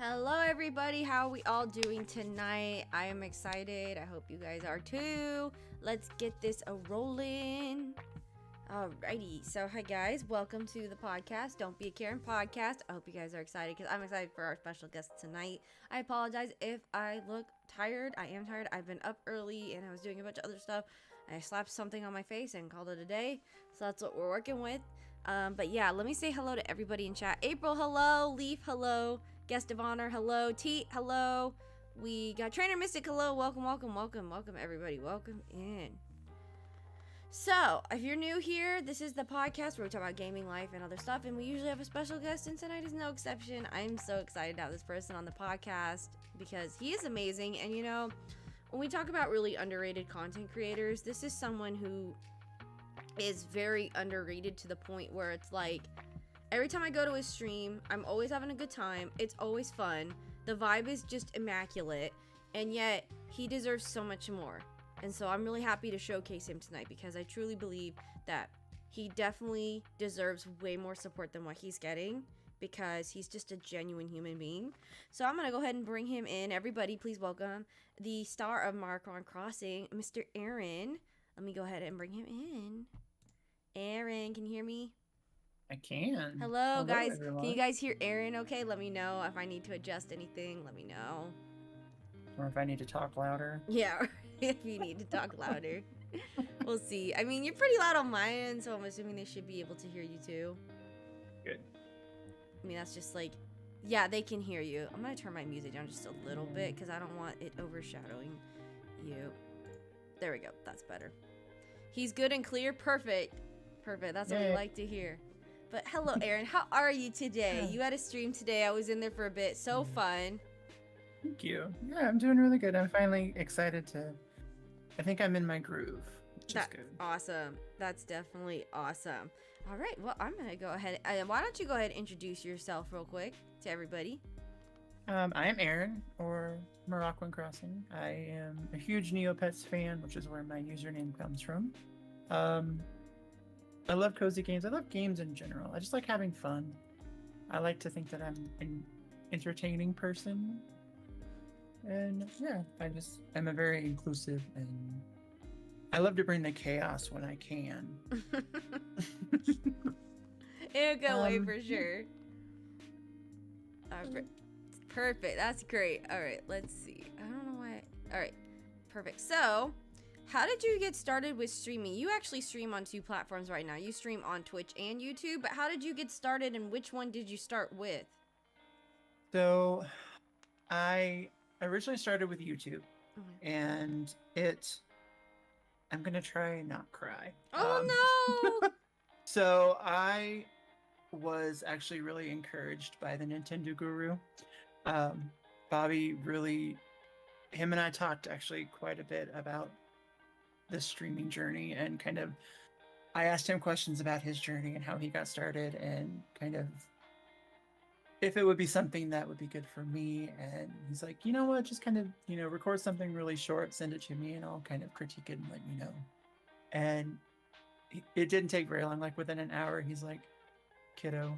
Hello everybody, how are we all doing tonight? I am excited. I hope you guys are too. Let's get this a-rolling. Alrighty, so hi guys, welcome to the podcast, Don't Be a Karen podcast. I hope you guys are excited because I'm excited for our special guest tonight. I apologize if I look tired. I am tired. I've been up early and I was doing a bunch of other stuff. I slapped something on my face and called it a day, so that's what we're working with. But yeah, let me say hello to everybody in chat. April, hello. Leaf, hello. Guest of honor, hello. Teet, hello. We got Trainer Mystic, hello. Welcome everybody. Welcome in. So, if you're new here, this is the podcast where we talk about gaming, life, and other stuff, and we usually have a special guest, and tonight is no exception. I'm so excited to have this person on the podcast because he is amazing, and you know, when we talk about really underrated content creators, this is someone who is very underrated to the point where it's like, every time I go to his stream, I'm always having a good time, it's always fun, the vibe is just immaculate, and yet, he deserves so much more. And so I'm really happy to showcase him tonight because I truly believe that he definitely deserves way more support than what he's getting because he's just a genuine human being. So I'm going to go ahead and bring him in. Everybody, please welcome the star of Marcron Crossing, Mr. Aaron. Let me go ahead and bring him in. Aaron, can you hear me? I can. Hello guys. Everyone. Can you guys hear Aaron okay? Let me know if I need to adjust anything. Let me know. Or if I need to talk louder. Yeah, if you need to talk louder. We'll see. I mean, you're pretty loud on my end, so I'm assuming they should be able to hear you too. Good. I mean, that's just like, yeah, they can hear you. I'm going to turn my music down just a little bit because I don't want it overshadowing you. There we go. That's better. He's good and clear. Perfect. Perfect. That's what we like to hear. But hello, Aaron. How are you today? You had a stream today. I was in there for a bit. So fun. Thank you. Yeah, I'm doing really good. I'm finally excited to... I think I'm in my groove, which is good. Awesome. That's definitely awesome. All right. Well, I'm going to go ahead. Why don't you go ahead and introduce yourself real quick to everybody? I am Aaron, or Moroccan Crossing. I am a huge Neopets fan, which is where my username comes from. I love cozy games. I love games in general. I just like having fun. I like to think that I'm an entertaining person. And yeah, I'm a very inclusive and I love to bring the chaos when I can. In a good way for sure. Perfect. That's great. All right, let's see. I don't know why. All right, perfect. So, how did you get started with streaming? You actually stream on 2 platforms right now. You stream on Twitch and YouTube, but how did you get started and which one did you start with? So, I originally started with YouTube, and I'm gonna try and not cry. Oh no! So I was actually really encouraged by the Nintendo guru. Bobby him and I talked actually quite a bit about the streaming journey and kind of, I asked him questions about his journey and how he got started and kind of if it would be something that would be good for me. And he's like, you know what, just kind of, record something really short, send it to me, and I'll kind of critique it and let you know. And it didn't take very long. Like within an hour, he's like, kiddo,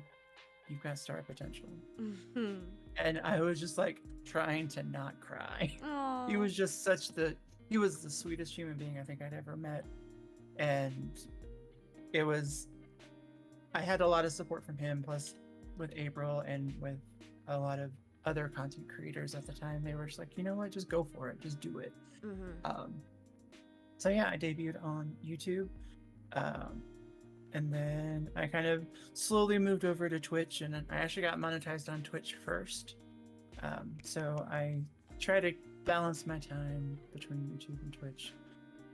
you've got star potential. Mm-hmm. And I was just like trying to not cry. Aww. He was just he was the sweetest human being I think I'd ever met. And I had a lot of support from him, plus with April and with a lot of other content creators at the time. They were just like, you know what, just go for it, just do it. Mm-hmm. So yeah, I debuted on YouTube, and then I kind of slowly moved over to Twitch, and I actually got monetized on Twitch first. So I try to balance my time between YouTube and Twitch,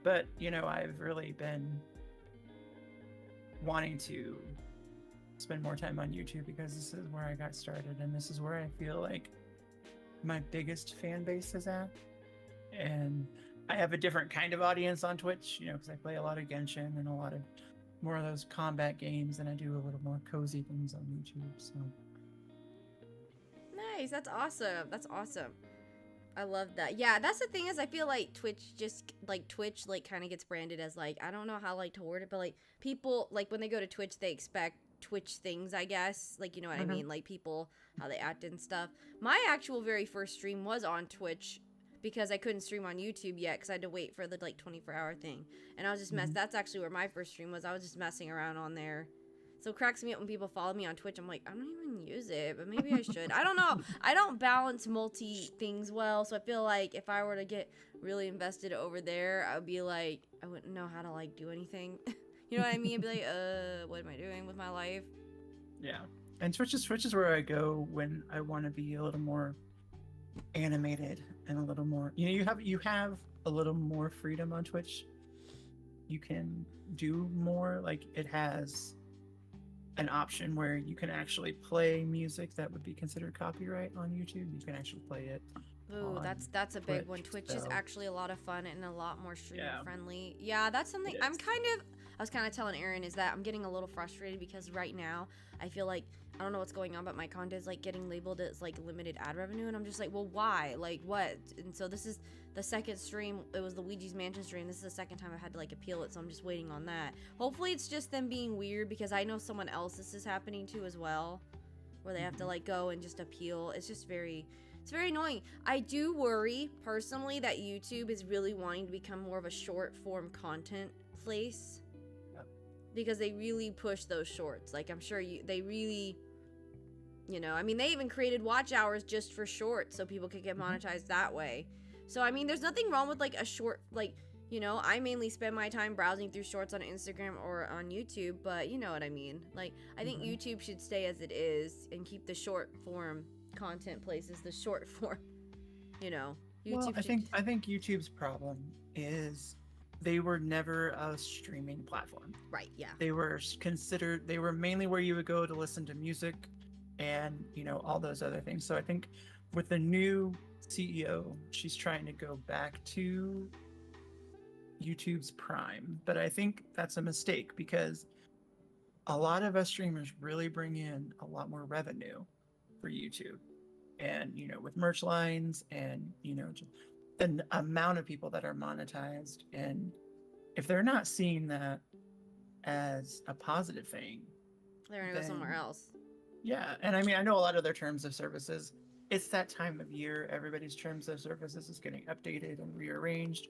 but I've really been wanting to spend more time on YouTube because this is where I got started, and this is where I feel like my biggest fan base is at. And I have a different kind of audience on Twitch, because I play a lot of Genshin and a lot of more of those combat games, and I do a little more cozy things on YouTube. So nice. That's awesome. That's awesome. I love that. Yeah, that's the thing is I feel like Twitch kind of gets branded as like, I don't know how to word it, but like people like when they go to Twitch they expect Twitch things, I guess. Like, you know what I Mhm. mean? Like people, how they act and stuff. My actual very first stream was on Twitch because I couldn't stream on YouTube yet because I had to wait for the like 24-hour thing. And I was just Mhm. that's actually where my first stream was. I was just messing around on there. So it cracks me up when people follow me on Twitch. I'm like, I don't even use it, but maybe I should. I don't know. I don't balance multi things well, so I feel like if I were to get really invested over there, I would be like, I wouldn't know how to like do anything. You know what I mean? I'd be like, what am I doing with my life? Yeah. And Twitch is where I go when I want to be a little more animated and a little more. You have a little more freedom on Twitch. You can do more. Like it has an option where you can actually play music that would be considered copyright on YouTube. You can actually play it. Ooh, On that's a big one. Twitch, Twitch is so- actually a lot of fun and a lot more streamer Yeah. friendly. Yeah, that's something It I'm is. I was kind of telling Aaron is that I'm getting a little frustrated because right now I feel like I don't know what's going on, but my content is like getting labeled as like limited ad revenue, and I'm just like, well, why? Like what? And so this is the second stream. It was the Luigi's Mansion stream. This is the second time I've had to like appeal it, so I'm just waiting on that. Hopefully, it's just them being weird because I know someone else this is happening to as well, where they have to like go and just appeal. It's just it's very annoying. I do worry personally that YouTube is really wanting to become more of a short form content place. Yep. Because they really push those shorts. Like I'm sure they really, you know, I mean they even created watch hours just for shorts so people could get monetized that way. So I mean there's nothing wrong with like a short, like, you know, I mainly spend my time browsing through shorts on Instagram or on YouTube, but you know what I mean. Like I think YouTube should stay as it is and keep the short form content places the short form, you know. YouTube Well, I think YouTube's problem is they were never a streaming platform. right, yeah. They were mainly where you would go to listen to music and, all those other things. So I think with the new CEO, she's trying to go back to YouTube's prime. But I think that's a mistake because a lot of us streamers really bring in a lot more revenue for YouTube. And, with merch lines and, just the amount of people that are monetized. And if they're not seeing that as a positive thing, They're gonna go somewhere else. yeah. And I mean, I know a lot of their terms of services. It's that time of year. Everybody's terms of services is getting updated and rearranged.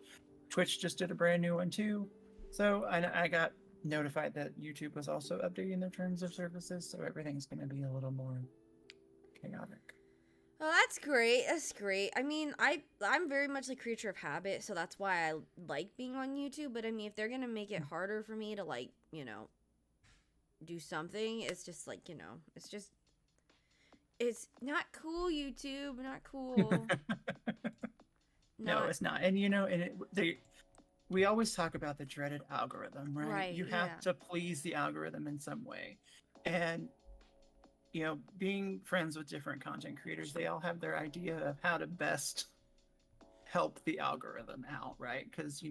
Twitch just did a brand new one too. So I got notified that YouTube was also updating their terms of services. So everything's going to be a little more chaotic. Oh, that's great. That's great. I mean, I'm very much a creature of habit, so that's why I like being on YouTube. But I mean, if they're gonna make it harder for me to like, do something, it's just like, it's not cool. YouTube, not cool. No, it's not. And we always talk about the dreaded algorithm, right? Right, You yeah. have to please the algorithm in some way. And being friends with different content creators, they all have their idea of how to best help the algorithm out, right? Because,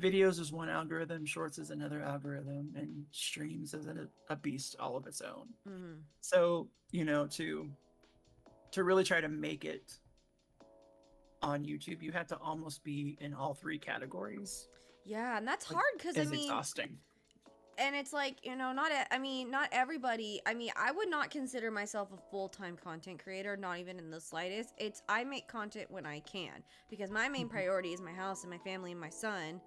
videos is one algorithm, shorts is another algorithm, and streams is a beast all of its own. Mm-hmm. So, to really try to make it on YouTube, you have to almost be in all three categories. Yeah, and that's hard because I It's mean, exhausting. and it's like, not everybody. I mean, I would not consider myself a full-time content creator, not even in the slightest. I make content when I can because my main priority is my house and my family and my son.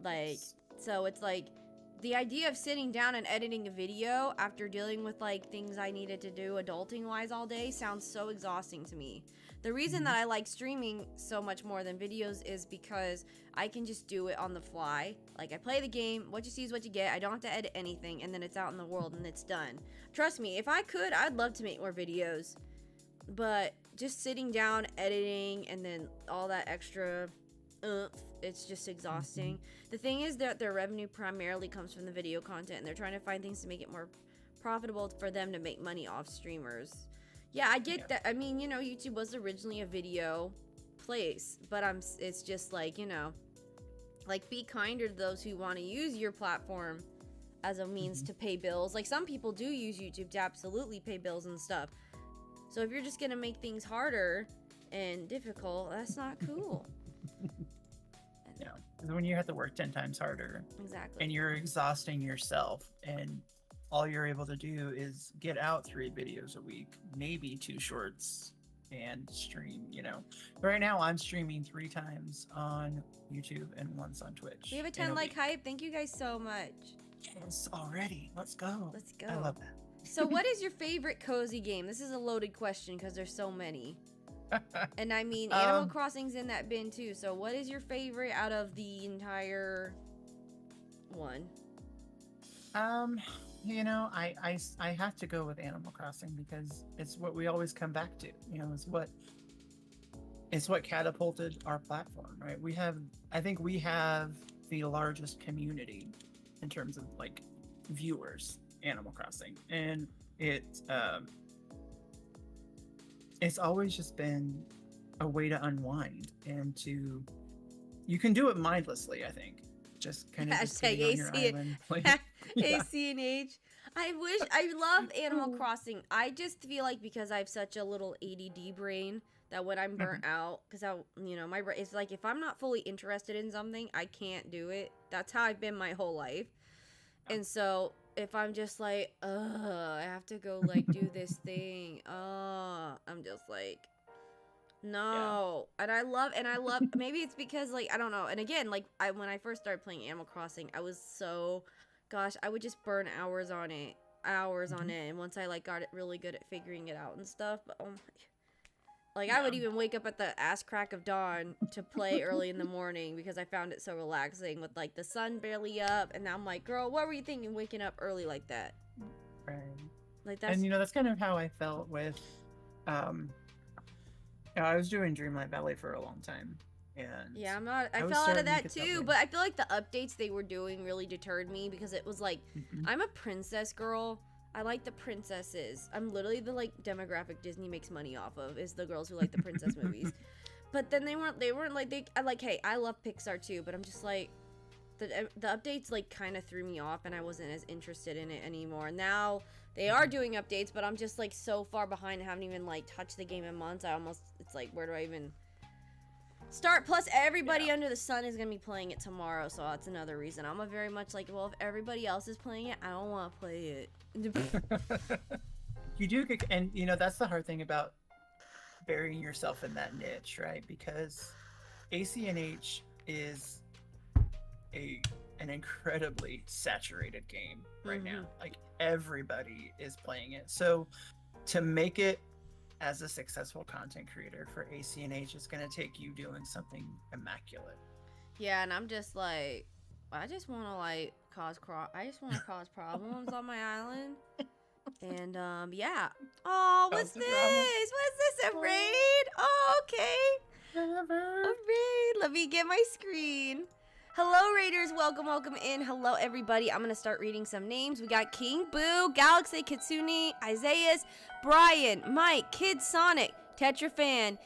Like, so it's like the idea of sitting down and editing a video after dealing with like things I needed to do adulting wise all day sounds so exhausting to me. The reason that I like streaming so much more than videos is because I can just do it on the fly. Like I play the game, what you see is what you get. I don't have to edit anything, and then it's out in the world and it's done. Trust me, if I could, I'd love to make more videos. But just sitting down, editing, and then all that extra it's just exhausting. The thing is that their revenue primarily comes from the video content, and they're trying to find things to make it more profitable for them to make money off streamers. Yeah, I get that. I mean, YouTube was originally a video place, but it's just like, like be kinder to those who want to use your platform as a means to pay bills. Like some people do use YouTube to absolutely pay bills and stuff. So if you're just going to make things harder and difficult, that's not cool. Yeah, because when you have to work 10 times harder, Exactly. and you're exhausting yourself and all you're able to do is get out 3 videos a week, maybe 2 shorts, and stream, you know. Right now I'm streaming 3 times on YouTube and once on Twitch. We have a 10 like hype. Thank you guys so much. Yes, already. Let's go. Let's go. I love that. So what is your favorite cozy game? This is a loaded question because there's so many. And I mean, Animal Crossing's in that bin too. So what is your favorite out of the entire one? You know, I have to go with Animal Crossing because it's what we always come back to. You know, it's what catapulted our platform, right? I think we have the largest community in terms of like viewers, Animal Crossing, and it's always just been a way to unwind and you can do it mindlessly, I think. Just kind of just sitting on your island. ACNH. I love Animal Crossing. I just feel like because I have such a little ADD brain that when I'm burnt out, because my brain, it's like if I'm not fully interested in something, I can't do it. That's how I've been my whole life. And so if I'm just like, I have to go like do this thing. I'm just like, no. Yeah. And I love maybe it's because like I don't know. And again, like when I first started playing Animal Crossing, I was so I would just burn hours on it. And once I like got it really good at figuring it out and stuff, but oh my, like I would even wake up at the ass crack of dawn to play early in the morning because I found it so relaxing with like the sun barely up, and now I'm like, girl, what were you thinking waking up early like that? Right. Like that's and that's kind of how I felt with I was doing Dreamlight Valley for a long time. And yeah, I fell out of that too, but I feel like the updates they were doing really deterred me because it was like, I'm a princess girl. I like the princesses. I'm literally the like demographic Disney makes money off of is the girls who like the princess movies. But then they weren't like hey, I love Pixar too, but I'm just like the updates like kind of threw me off and I wasn't as interested in it anymore. Now they are doing updates, but I'm just like so far behind. I haven't even like touched the game in months. It's like, where do I even start? Plus everybody under the sun is gonna be playing it tomorrow, so that's another reason. I'm a very much like, well, if everybody else is playing it, I don't want to play it. You do get, and that's the hard thing about burying yourself in that niche, right? Because ACNH is an incredibly saturated game right now. Like everybody is playing it, so to make it as a successful content creator for ACNH, it's going to take you doing something immaculate. Yeah, and I'm just like, I just want to like cause problems on my island. And yeah. Oh, what's this? What's this? A raid? Oh, okay. A raid. Let me get my screen. Hello, Raiders. Welcome in. Hello, everybody. I'm going to start reading some names. We got King Boo, Galaxy, Kitsune, Isaias, Brian, Mike, Kid Sonic, Tetrafan,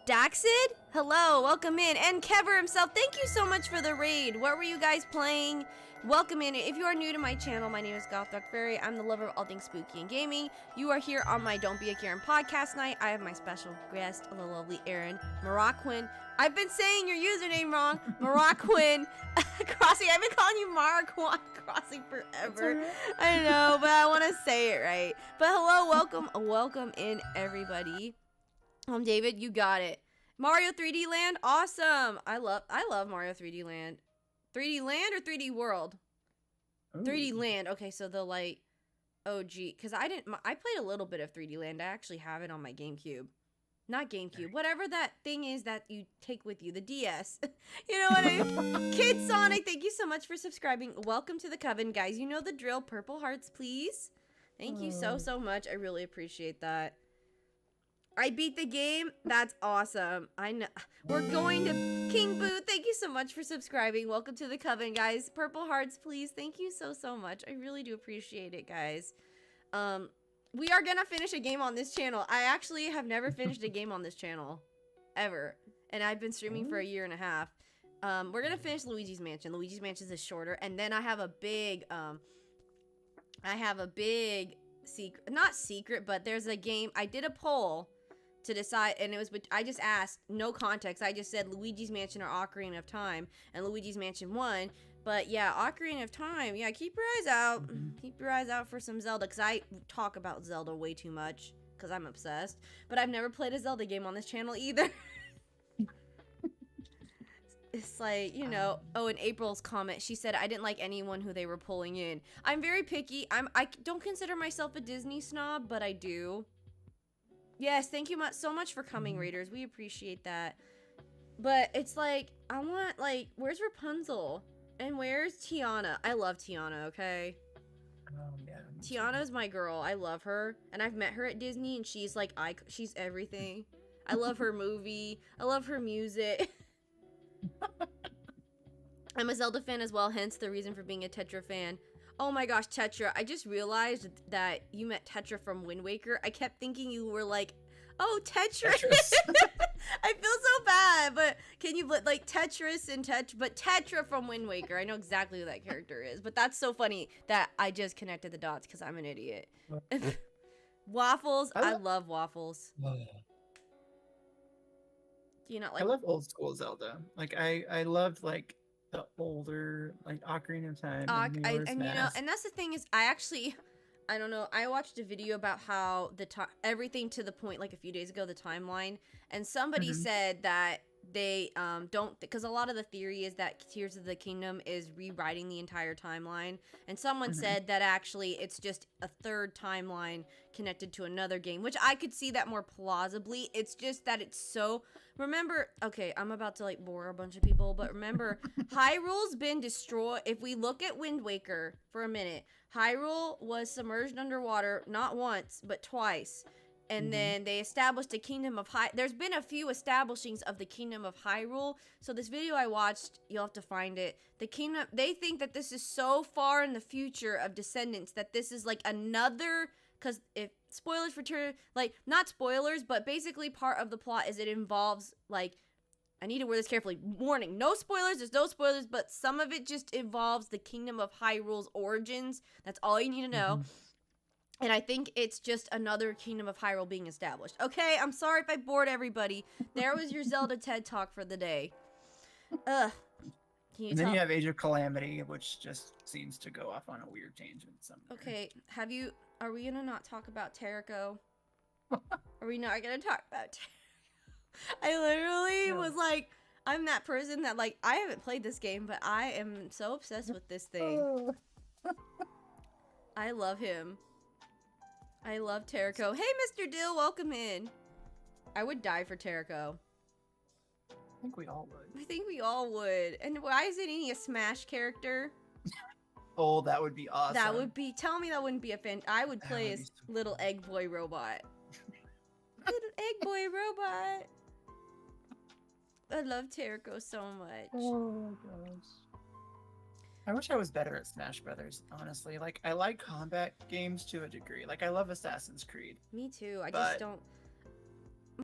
Daxid. Hello, welcome in. And Kever himself, thank you so much for the raid. What were you guys playing? Welcome in. If you are new to my channel, my name is Goth Duck Fairy. I'm the lover of all things spooky and gaming. You are here on my Don't Be a Karen podcast night. I have my special guest, the lovely Erin Maraquin. I've been saying your username wrong. Maraquin Crossing. I've been calling you Maraquin Crossing forever. I know, but I want to say it right. But hello, welcome in everybody. David, you got it. Mario 3D Land, awesome. I love Mario 3D Land. 3D Land or 3D World? Ooh. 3D Land. Okay, so the like OG, because I played a little bit of 3D Land. I actually have it on my GameCube. Not GameCube, whatever that thing is that you take with you, the DS. You know what I mean? Kid Sonic, thank you so much for subscribing. Welcome to the coven, guys. You know the drill. Purple hearts, please. Thank you so much. I really appreciate that. I beat the game. That's awesome. I know. We're going to King Boo. Thank you so much for subscribing. Welcome to the coven, guys. Purple hearts, please. Thank you so much. I really do appreciate it, guys. We are gonna finish a game on this channel. I actually have never finished a game on this channel, ever, and I've been streaming for a year and a half. We're gonna finish Luigi's Mansion. Luigi's Mansion is shorter, and then I have a big, secret, not secret, but there's a game. I did a poll to decide, and it was, I just asked, no context. I just said Luigi's Mansion or Ocarina of Time, and Luigi's Mansion won. But yeah, Ocarina of Time. Yeah, keep your eyes out. Keep your eyes out for some Zelda, because I talk about Zelda way too much, because I'm obsessed. But I've never played a Zelda game on this channel either. It's like, you know, oh, in April's comment, she said, I didn't like anyone who they were pulling in. I'm very picky. I don't consider myself a Disney snob, but I do. Yes, thank you so much for coming, Raiders. We appreciate that. But it's like, I want, like, where's Rapunzel? And where's Tiana? I love Tiana, okay? Oh, yeah. Tiana's my girl. I love her. And I've met her at Disney, and she's like, she's everything. I love her movie. I love her music. I'm a Zelda fan as well, hence the reason for being a Tetra fan. Oh my gosh, Tetra. I just realized that you met Tetra from Wind Waker. I kept thinking you were like, oh, Tetris. I feel so bad, but can you, like, Tetris and Tetra from Wind Waker. I know exactly who that character is, but that's so funny that I just connected the dots because I'm an idiot. Waffles. I love waffles. Do you not like? I love old school Zelda. Like I loved like the older like Ocarina of Time. And you know, and that's the thing is, I don't know. I watched a video about how everything to the point, like a few days ago, the timeline, and somebody said that they don't, because a lot of the theory is that Tears of the Kingdom is rewriting the entire timeline, and someone said that actually it's just a third timeline connected to another game, which I could see that more plausibly. It's just that it's so, remember, okay, I'm about to like bore a bunch of people, but remember, Hyrule's been destroyed. If we look at Wind Waker for a minute, Hyrule was submerged underwater not once but twice. And then they established a kingdom of there's been a few establishings of the kingdom of Hyrule. So this video I watched, you'll have to find it. The kingdom, they think that this is so far in the future of Descendants that this is like another, because if spoilers for like not spoilers, but basically part of the plot is it involves like, I need to word this carefully. Warning, no spoilers, there's no spoilers, but some of it just involves the kingdom of Hyrule's origins. That's all you need to know. And I think it's just another Kingdom of Hyrule being established. Okay, I'm sorry if I bored everybody. There was your Zelda TED Talk for the day. Ugh. And then you have Age of Calamity, which just seems to go off on a weird tangent somewhere. Okay, are we gonna not talk about Terrico? Are we not gonna talk about Terrico? I literally was like, I'm that person that like, I haven't played this game, but I am so obsessed with this thing. I love him. I love Terrico. Hey, Mr. Dill, welcome in. I would die for Terrico. I think we all would. I think we all would. And why isn't he a Smash character? Oh, that would be awesome. That would be, tell me that wouldn't be a fan. I would play as little egg boy robot. Little egg boy robot. I love Terrico so much. Oh my gosh. I wish I was better at Smash Brothers, honestly. Like, I like combat games to a degree. Like, I love Assassin's Creed. Me too. I just don't.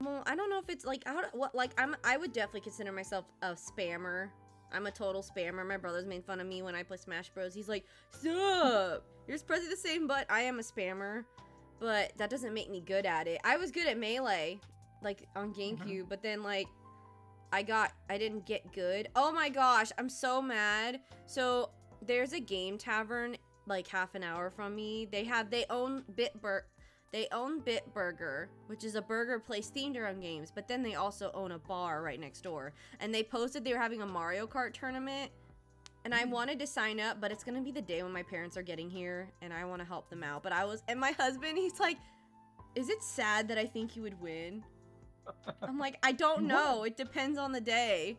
Well, I don't know if it's like I would definitely consider myself a spammer. I'm a total spammer. My brother's made fun of me when I play Smash Bros. He's like, "Sup? You're pressing the same button." I am a spammer, but that doesn't make me good at it. I was good at Melee, like on GameCube, but then like I didn't get good. Oh my gosh, I'm so mad. So there's a game tavern like half an hour from me. They own Bitburger, which is a burger place themed around games, but then they also own a bar right next door. And they posted they were having a Mario Kart tournament, and I wanted to sign up, but it's gonna be the day when my parents are getting here, and I want to help them out. But and my husband, he's like, "Is it sad that I think you would win?" I'm like, I don't know. It depends on the day.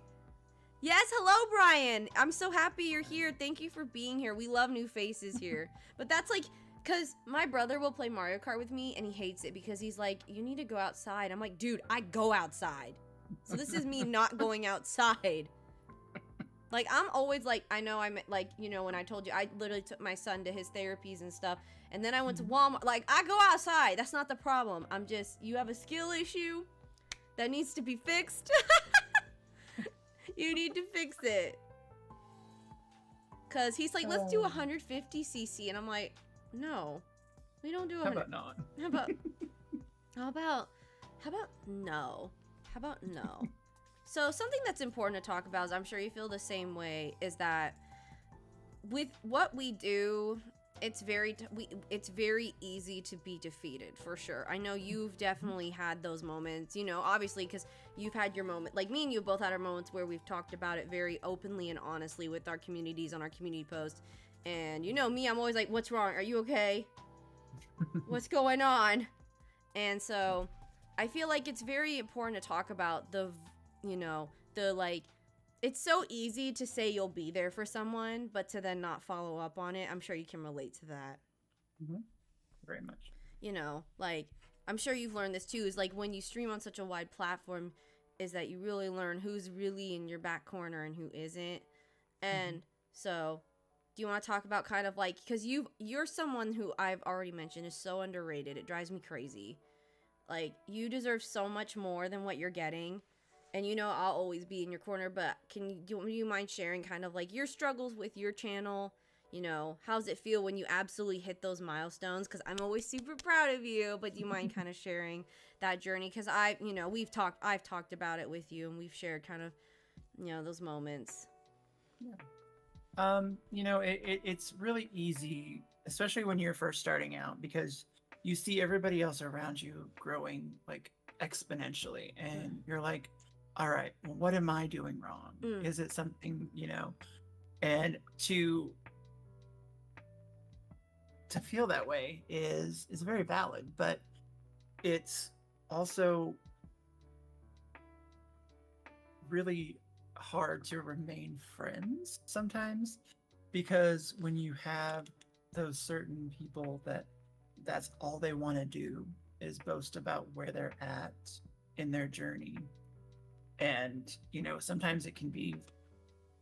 Yes, hello, Brian. I'm so happy you're here. Thank you for being here. We love new faces here. But that's like, because my brother will play Mario Kart with me, and he hates it because he's like, you need to go outside. I'm like, dude, I go outside. So this is me not going outside. Like, I'm always like, I know I'm like, you know, when I told you, I literally took my son to his therapies and stuff. And then I went to Walmart. Like, I go outside. That's not the problem. I'm just, you have a skill issue that needs to be fixed. You need to fix it. Because he's like, let's do 150cc. And I'm like, no, we don't do 100. How about not? How about no? How about no? So something that's important to talk about is, I'm sure you feel the same way, is that with what we do, it's it's very easy to be defeated, for sure. I know you've definitely had those moments, you know, obviously, because you've had your moment, like me and you both had our moments where we've talked about it very openly and honestly with our communities on our community posts. And you know me, I'm always like, what's wrong? Are you okay? What's going on? And so I feel like it's very important to talk about you know, the like, it's so easy to say you'll be there for someone, but to then not follow up on it. I'm sure you can relate to that. Mm-hmm. Very much. You know, like, I'm sure you've learned this too, is like when you stream on such a wide platform, is that you really learn who's really in your back corner and who isn't. And so, do you want to talk about kind of like, because you're someone who I've already mentioned is so underrated. It drives me crazy. Like, you deserve so much more than what you're getting. And you know I'll always be in your corner, but do you mind sharing kind of like your struggles with your channel? You know, how's it feel when you absolutely hit those milestones? Because I'm always super proud of you, but do you mind kind of sharing that journey? Because you know, I've talked about it with you, and we've shared kind of, you know, those moments. Yeah. You know, it's really easy, especially when you're first starting out, because you see everybody else around you growing like exponentially, and you're like, all right, well, what am I doing wrong? Is it something, you know? And to feel that way is very valid, but it's also really hard to remain friends sometimes, because when you have those certain people that's all they want to do is boast about where they're at in their journey. And, you know, sometimes it can be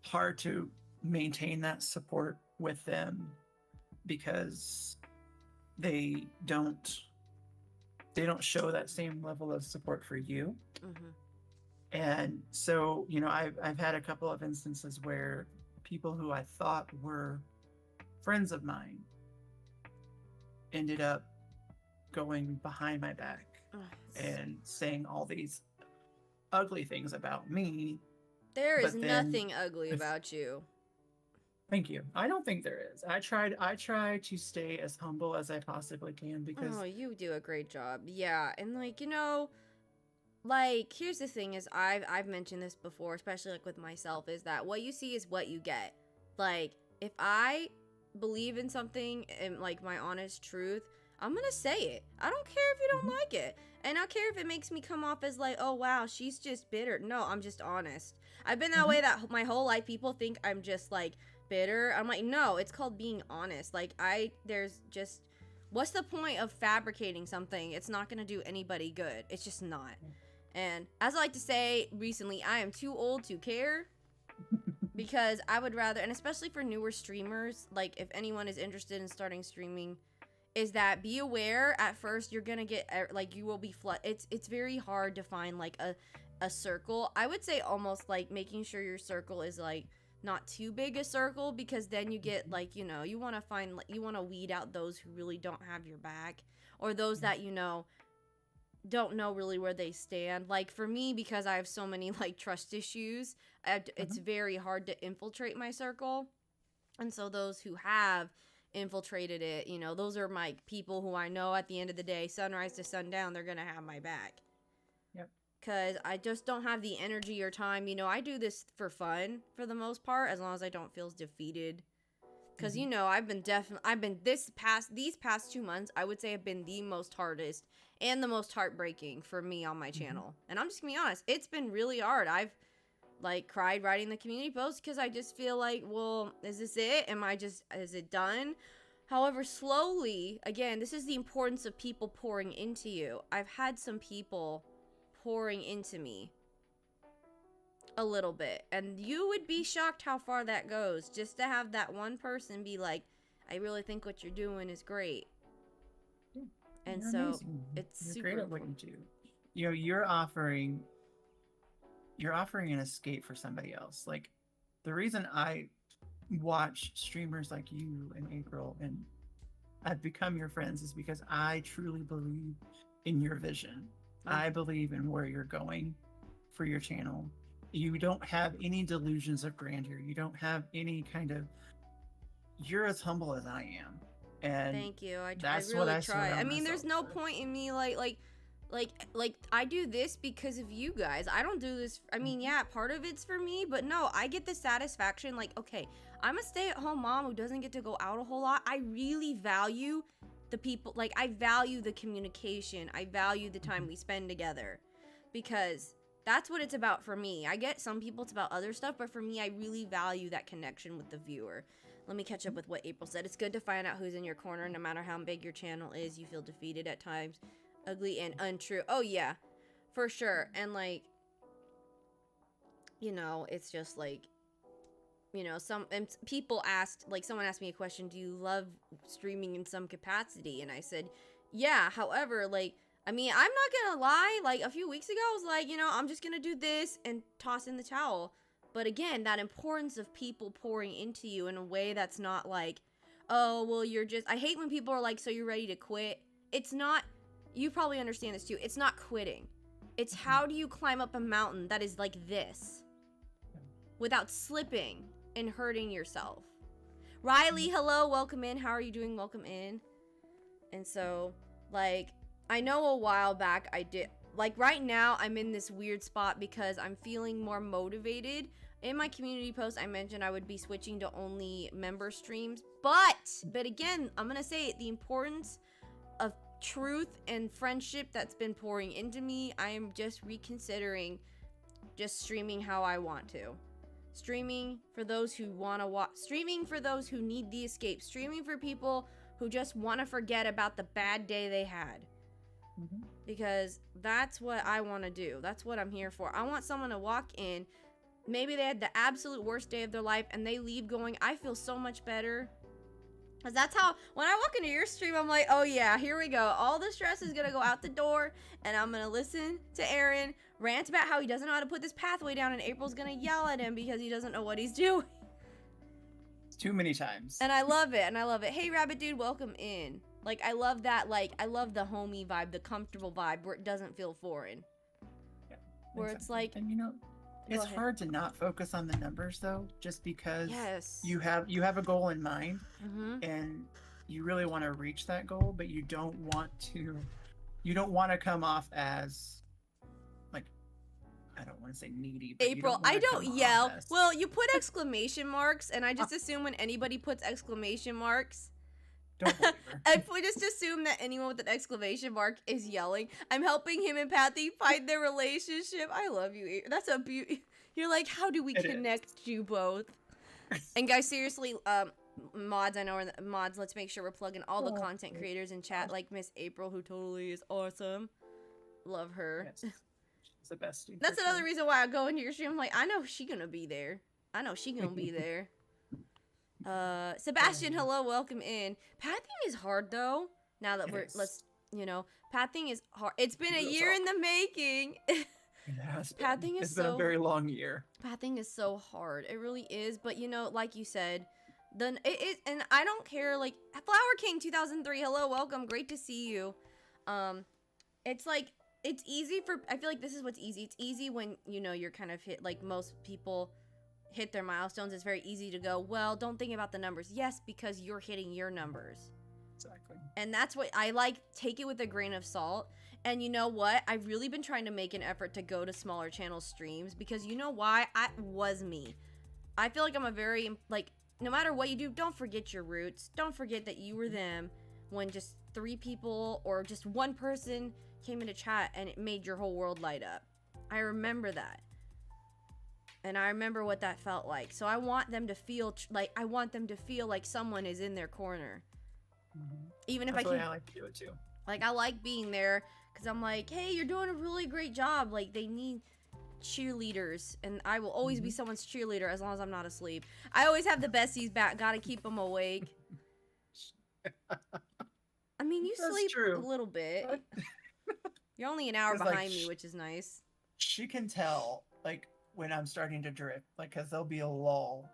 hard to maintain that support with them because they don't show that same level of support for you. And so, you know, I've had a couple of instances where people who I thought were friends of mine ended up going behind my back and saying all these ugly things about me. There is nothing ugly about you. Thank you. I don't think there is. I try to stay as humble as I possibly can, because you do a great job. Yeah, and like, you know, like, here's the thing is I've mentioned this before, especially like with myself, is that what you see is what you get. Like, if I believe in something and like my honest truth, I'm gonna say it. I don't care if you don't like it. And I don't care if it makes me come off as like, oh wow, she's just bitter. No, I'm just honest. I've been that way that my whole life. People think I'm just like bitter. I'm like, no, it's called being honest. Like, there's just, what's the point of fabricating something? It's not gonna do anybody good. It's just not. And as I like to say recently, I am too old to care. Because I would rather, and especially for newer streamers, like if anyone is interested in starting streaming, is that be aware at first you're gonna get, like, you will be it's very hard to find like a circle. I would say almost like making sure your circle is like not too big a circle, because then you get like, you know, you want to find, like, you want to weed out those who really don't have your back, or those that, you know, don't know really where they stand. Like for me, because I have so many like trust issues, it's very hard to infiltrate my circle. And so those who have infiltrated it, you know, those are my people who I know at the end of the day, sunrise to sundown, they're gonna have my back. Yep. Because I just don't have the energy or time. You know, I do this for fun for the most part, as long as I don't feel defeated. Because, you know, these past 2 months, I would say have been the most hardest and the most heartbreaking for me on my channel. And I'm just gonna be honest, it's been really hard. I've like cried writing the community post, because I just feel like, well, is this it? Is it done? However, slowly, again, this is the importance of people pouring into you. I've had some people pouring into me a little bit, and you would be shocked how far that goes, just to have that one person be like, I really think what you're doing is great. Yeah, and you're so amazing. it's you're super great at what you do. You know, you're offering an escape for somebody else. Like, the reason I watch streamers like you and April, and I've become your friends, is because I truly believe in your vision. I believe in where you're going for your channel. You don't have any delusions of grandeur. You don't have any kind of you're as humble as I am, and Thank you. I that's what really I try. I surround mean, there's myself no with. point in me like I do this because of you guys. I don't do this. I mean, Mhm. yeah, part of it's for me, but no, I get the satisfaction. Like, okay, I'm a stay-at-home mom who doesn't get to go out a whole lot. I really value the people. Like, I value the communication. I value the time Mhm. we spend together, because that's what it's about for me. I get some people it's about other stuff, but for me, I really value that connection with the viewer. Let me catch up with what April said. It's good to find out who's in your corner. No matter how big your channel is, you feel defeated at times. Ugly and untrue. Oh, yeah, for sure. And, like, it's just like, people asked, like, someone asked me a question, do you love streaming in some capacity? And I said, yeah. However, like, I mean, I'm not gonna lie, like, a few weeks ago, I was like, I'm just gonna do this and toss in the towel. But again, that importance of people pouring into you in a way that's not like, oh, well, I hate when people are like, so you're ready to quit. It's not, you probably understand this too. It's not quitting. It's how do you climb up a mountain that is like this without slipping and hurting yourself. Riley, hello, welcome in. How are you doing? Welcome in. And so, like, I know a while back I did, like, right now I'm in this weird spot because I'm feeling more motivated. In my community post, I mentioned I would be switching to only member streams, but again, I'm gonna say it, the importance of truth and friendship that's been pouring into me, I am just reconsidering just streaming how I want to. Streaming for those who want to watch, streaming for those who need the escape, streaming for people who just want to forget about the bad day they had. Because that's what I want to do. That's what I'm here for. I want someone to walk in, maybe they had the absolute worst day of their life, and they leave going, I feel so much better. Because that's how, when I walk into your stream, I'm like, oh yeah, here we go. All the stress is going to go out the door, and I'm going to listen to Aaron rant about how he doesn't know how to put this pathway down, and April's going to yell at him because he doesn't know what he's doing. Too many times. And I love it, Hey, Rabbit Dude, welcome in. Like, I love that, like, I love the homey vibe, the comfortable vibe, where it doesn't feel foreign. Yeah, where it's like... And it's hard to not focus on the numbers, though, just because you have a goal in mind, and you really want to reach that goal, but you don't want to come off as, like, I don't want to say needy, but April, I don't yell. Well, you put exclamation marks, and I just assume when anybody puts exclamation marks, don't believe her. if we just assume that anyone with an exclamation mark is yelling, I'm helping him and Patty find their relationship. I love you. That's a beauty. You're like, how do we connect you both? And guys, seriously, mods, I know are the mods. Let's make sure we're plugging all the content creators in chat, like Miss April, who totally is awesome. Love her. Yes. She's the best. That's another reason why I go into your stream. I'm like, I know she gonna be there. I know she gonna be there. Sebastian, hello, welcome in. Pathing is hard though. Now that pathing is hard. It's been a year in the making. It has been. It's been a very long year. Pathing is so hard. It really is. But like you said, then it is, and I don't care. Like Flower King 2003, hello, welcome, great to see you. It's like it's easy for. I feel like this is what's easy. It's easy when you're kind of hit, like most people hit their milestones. It's very easy to go, well, don't think about the numbers. Yes, because you're hitting your numbers. Exactly. And that's what I like. Take it with a grain of salt. And you know what? I've really been trying to make an effort to go to smaller channel streams because you know why? I was me. I feel like I'm a very, like, no matter what you do, don't forget your roots. Don't forget that you were them when just 3 people or just one person came into chat and it made your whole world light up. I remember that. And I remember what that felt like. So I want them to feel like someone is in their corner. Even if I like to do it too. Like, I like being there because I'm like, hey, you're doing a really great job. Like, they need cheerleaders, and I will always be someone's cheerleader as long as I'm not asleep. I always have the besties back. Gotta keep them awake. I mean, you sleep a little bit. You're only an hour behind me, which is nice. She can tell, like, when I'm starting to drift, like, because there'll be a lull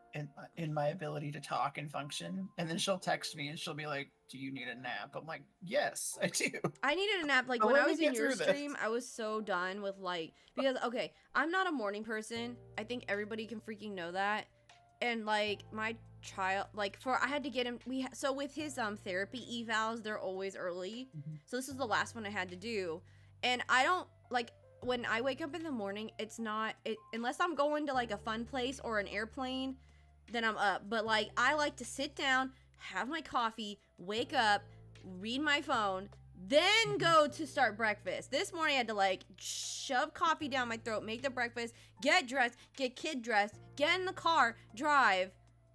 in my ability to talk and function, and then she'll text me and she'll be like, do you need a nap? I'm like, yes, I do. I needed a nap. Like, when I was in your stream, I was so done with, like, because, okay, I'm not a morning person. I think everybody can freaking know that. and like my child, like for I had to get him. So with his therapy evals, they're always early. So this is the last one I had to do, and I don't like when I wake up in the morning. It's not it unless I'm going to like a fun place or an airplane, then I'm up. But like I like to sit down, have my coffee, wake up, read my phone, then go to start breakfast. This morning I had to like shove coffee down my throat, make the breakfast, get dressed, get kid dressed, get in the car, drive,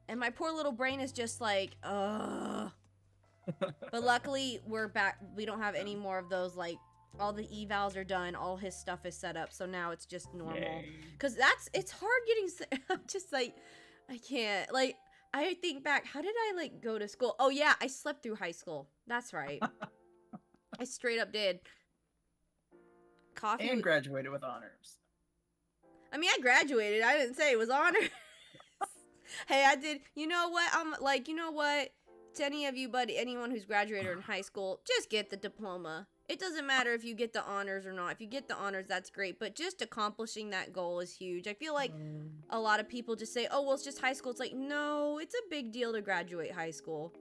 and my poor little brain is just like, ugh. But luckily we're back. We don't have any more of those, like all the evals are done, all his stuff is set up, so now it's just normal. Because it's hard getting, I'm just like, I can't, like, I think back, how did I like go to school? Oh yeah, I slept through high school. That's right. I straight up did. Coffee and graduated with honors. I mean, I graduated. I didn't say it was honors. Hey, I did. You know what? I'm like, you know what? To any of you, buddy, anyone who's graduated in high school, just get the diploma. It doesn't matter if you get the honors or not. If you get the honors, that's great. But just accomplishing that goal is huge. I feel like a lot of people just say, oh, well, it's just high school. It's like, no, it's a big deal to graduate high school.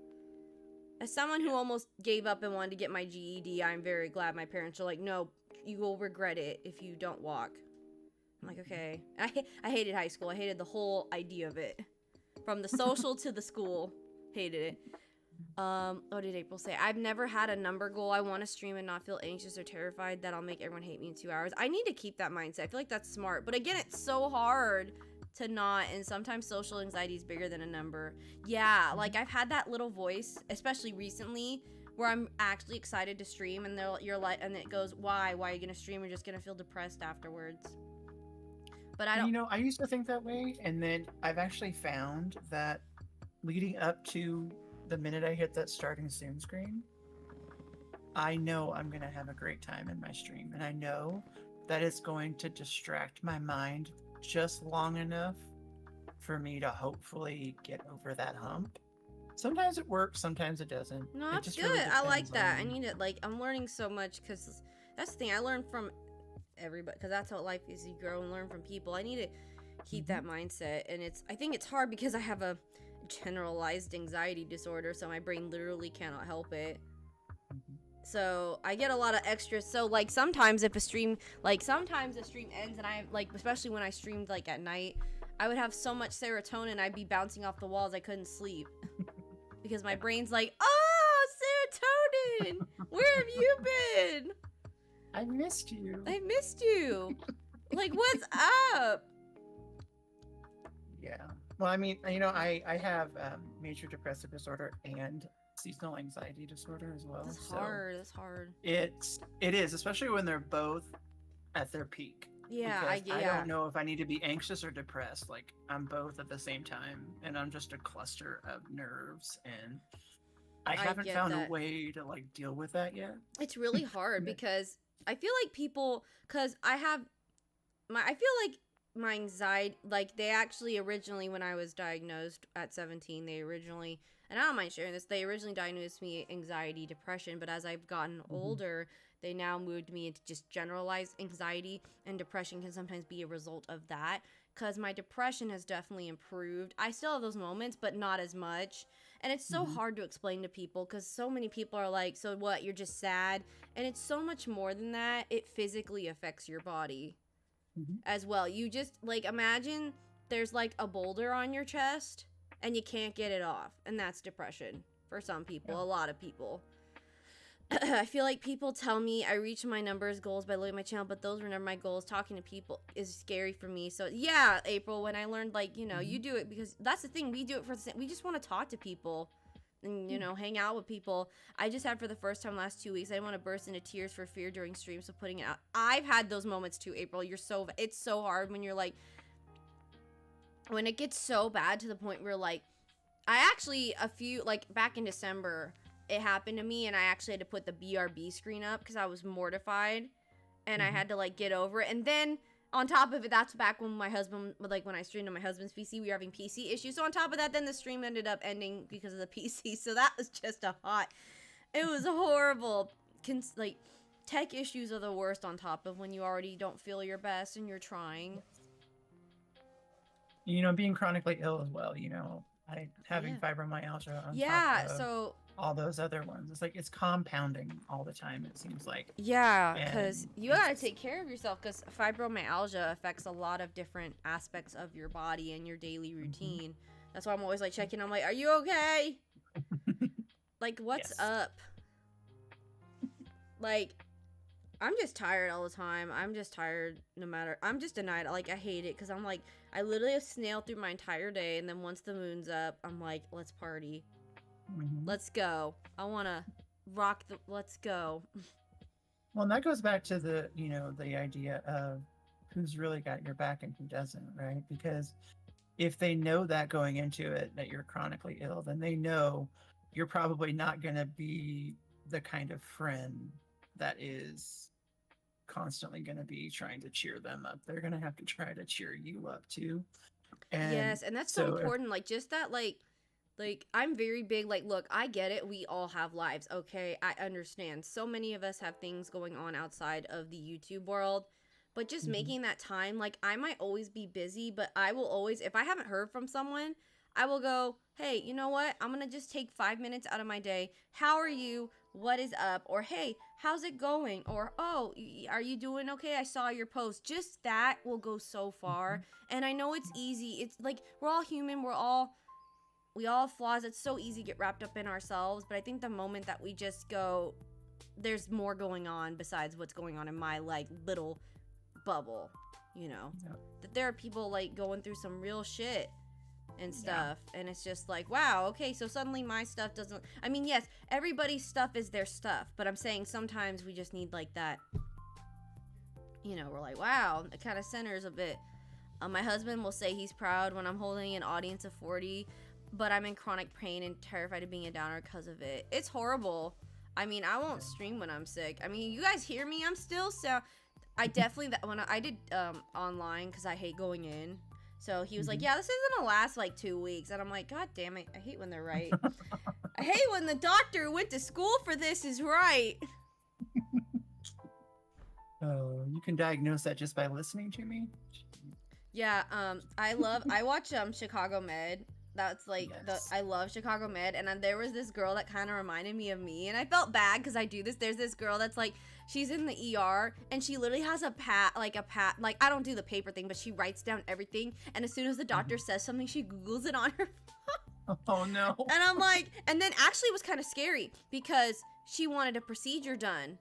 As someone who almost gave up and wanted to get my GED, I'm very glad my parents are like, no, you will regret it if you don't walk. I'm like, okay. I hated high school. I hated the whole idea of it. From the social to the school. Hated it. What did April say? I've never had a number goal. I want to stream and not feel anxious or terrified that I'll make everyone hate me in 2 hours. I need to keep that mindset. I feel like that's smart. But again, it's so hard to not, and sometimes social anxiety is bigger than a number. Yeah, like I've had that little voice, especially recently, where I'm actually excited to stream, and you're like, and it goes, why are you gonna stream? You're just gonna feel depressed afterwards. But I don't. You know, I used to think that way, and then I've actually found that leading up to the minute I hit that starting soon screen, I know I'm gonna have a great time in my stream, and I know that it's going to distract my mind just long enough for me to hopefully get over that hump. Sometimes it works, sometimes it doesn't. No, that's good. Really I like that. I need it. Like, I'm learning so much because that's the thing. I learn from everybody because that's how life is. You grow and learn from people. I need to keep that mindset. And I think it's hard because I have a generalized anxiety disorder, so my brain literally cannot help it. So I get a lot of extras. So like sometimes if a stream, sometimes a stream ends and I like, especially when I streamed like at night, I would have so much serotonin I'd be bouncing off the walls I couldn't sleep because my brain's like, oh, serotonin, where have you been? I missed you. Like, what's up? Yeah. Well, I mean, you know, I have major depressive disorder and seasonal anxiety disorder as well. That's hard. That's hard. It is, especially when they're both at their peak. Yeah, I don't know if I need to be anxious or depressed. Like I'm both at the same time, and I'm just a cluster of nerves, and I haven't found a way to like deal with that yet. It's really hard because I feel like people, because I feel like my anxiety, like they actually originally, when I was diagnosed at 17, and I don't mind sharing this, they originally diagnosed me anxiety, depression, but as I've gotten older, they now moved me into just generalized anxiety, and depression can sometimes be a result of that, because my depression has definitely improved. I still have those moments, but not as much, and it's so hard to explain to people, because so many people are like, so what, you're just sad? And it's so much more than that. It physically affects your body as well. You just, like, imagine there's like a boulder on your chest, and you can't get it off, and that's depression for some people, a lot of people. I feel like people tell me I reach my numbers goals by looking at my channel, but those were never my goals. Talking to people is scary for me. So yeah, April, when I learned, like, you know, you do it because that's the thing, we do it for the same, we just want to talk to people and, you know, hang out with people. I just had for the first time last 2 weeks, I didn't want to burst into tears for fear during streams, so putting it out. I've had those moments too, April. It's so hard when you're like, when it gets so bad to the point where, like, I actually, back in December, it happened to me, and I actually had to put the BRB screen up because I was mortified, and I had to, like, get over it. And then, on top of it, that's back when my husband, like, when I streamed on my husband's PC, we were having PC issues. So on top of that, then the stream ended up ending because of the PC. So that was just it was horrible. Like, tech issues are the worst on top of when you already don't feel your best and you're trying. being chronically ill as well. I Oh having yeah. fibromyalgia on top Yeah, of so all those other ones. It's like it's compounding all the time, it seems like. yeah, because And you gotta it's take care of yourself because fibromyalgia affects a lot of different aspects of your body and your daily mhm. routine. That's why I'm always like checking. I'm like, are you okay? Like, what's Yes. up? Like, I'm just tired all the time. I'm just tired no matter. I'm just a night. Like, I hate it because I'm like, I literally have snailed through my entire day. And then once the moon's up, I'm like, let's party. Hmm. Let's go. I want to rock the. Let's go. Well, and that goes back to the idea of who's really got your back and who doesn't, right? Because if they know that going into it that you're chronically ill, then they know you're probably not going to be the kind of friend that is constantly going to be trying to cheer them up. They're going to have to try to cheer you up too. And Yes, and that's so so if important. Like, just that, like I'm very big. Like, look, I get it. We all have lives. Okay, I understand. So many of us have things going on outside of the YouTube world. But just Mhm, making that time, like I might always be busy, but I will always, if I haven't heard from someone, I will go, hey, you know what? I'm gonna just take 5 minutes out of my day. How are you? What is up? Or hey, how's it going? Or oh, are you doing okay? I saw your post. Just that will go so far. mhm, And I know it's easy. It's like we're all human. We all have flaws. It's so easy to get wrapped up in ourselves. But I think the moment that we just go, there's more going on besides what's going on in my like little bubble, you know, yeah, that there are people like going through some real shit and yeah, stuff, and it's just like, wow, okay, so suddenly my stuff doesn't, I mean, yes, everybody's stuff is their stuff, but I'm saying sometimes we just need like that, we're like, wow, it kind of centers a bit. My husband will say he's proud when I'm holding an audience of 40, but I'm in chronic pain and terrified of being a downer because of it. It's horrible. I mean, I won't yeah. stream when I'm sick. I mean, you guys hear me? I'm still so. I definitely that when I did online because I hate going in. So he was like, Mhm. "Yeah, this isn't gonna last like 2 weeks," and I'm like, "God damn it! I hate when they're right. I hate when the doctor who went to school for this is right." Oh, you can diagnose that just by listening to me. Yeah, I watch Chicago Med. That's like Yes. I love Chicago Med, and then there was this girl that kind of reminded me of me, and I felt bad because I do this. There's this girl that's like she's in the ER, and she literally has a pad, like I don't do the paper thing, but she writes down everything, and as soon as the doctor Mhm. says something, she Googles it on her. Oh no. And I'm like, and then actually it was kind of scary because she wanted a procedure done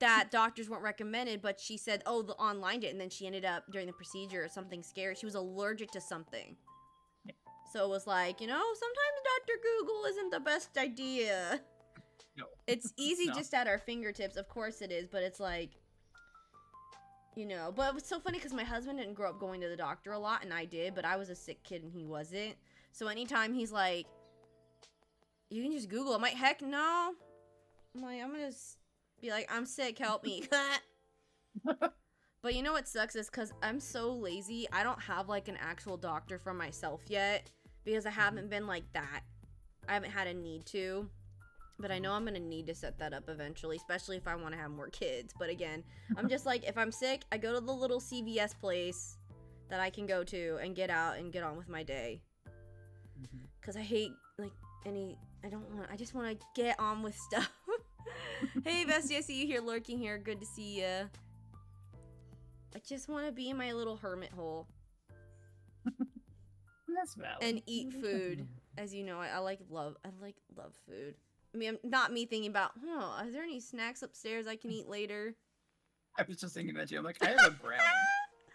that doctors weren't recommended, but she said, oh, the online did, and then she ended up during the procedure something scary. She was allergic to something. So it was like, sometimes Dr. Google isn't the best idea. No, It's it's easy not. just at our fingertips, of course it is, but it's like, but it was so funny because my husband didn't grow up going to the doctor a lot, and I did, but I was a sick kid and he wasn't. So anytime he's like, you can just Google. I'm like, heck no. I'm like, I'm gonna be like, I'm sick, help me. But you know what sucks is because I'm so lazy, I don't have like an actual doctor for myself yet because I Mhm, haven't been like that. I haven't had a need to, but I know I'm gonna need to set that up eventually, especially if I want to have more kids. But again, I'm just like, if I'm sick, I go to the little CVS place that I can go to and get out and get on with my day. mhm. Because I hate like I just want to get on with stuff. Hey, Bestie, I see you here lurking here. Good to see you. I just want to be in my little hermit hole That's valid. and eat food. As you know, I like love food. I mean, not me thinking about, are there any snacks upstairs I can eat later? I was just thinking that too. I'm like, I have a brownie Really?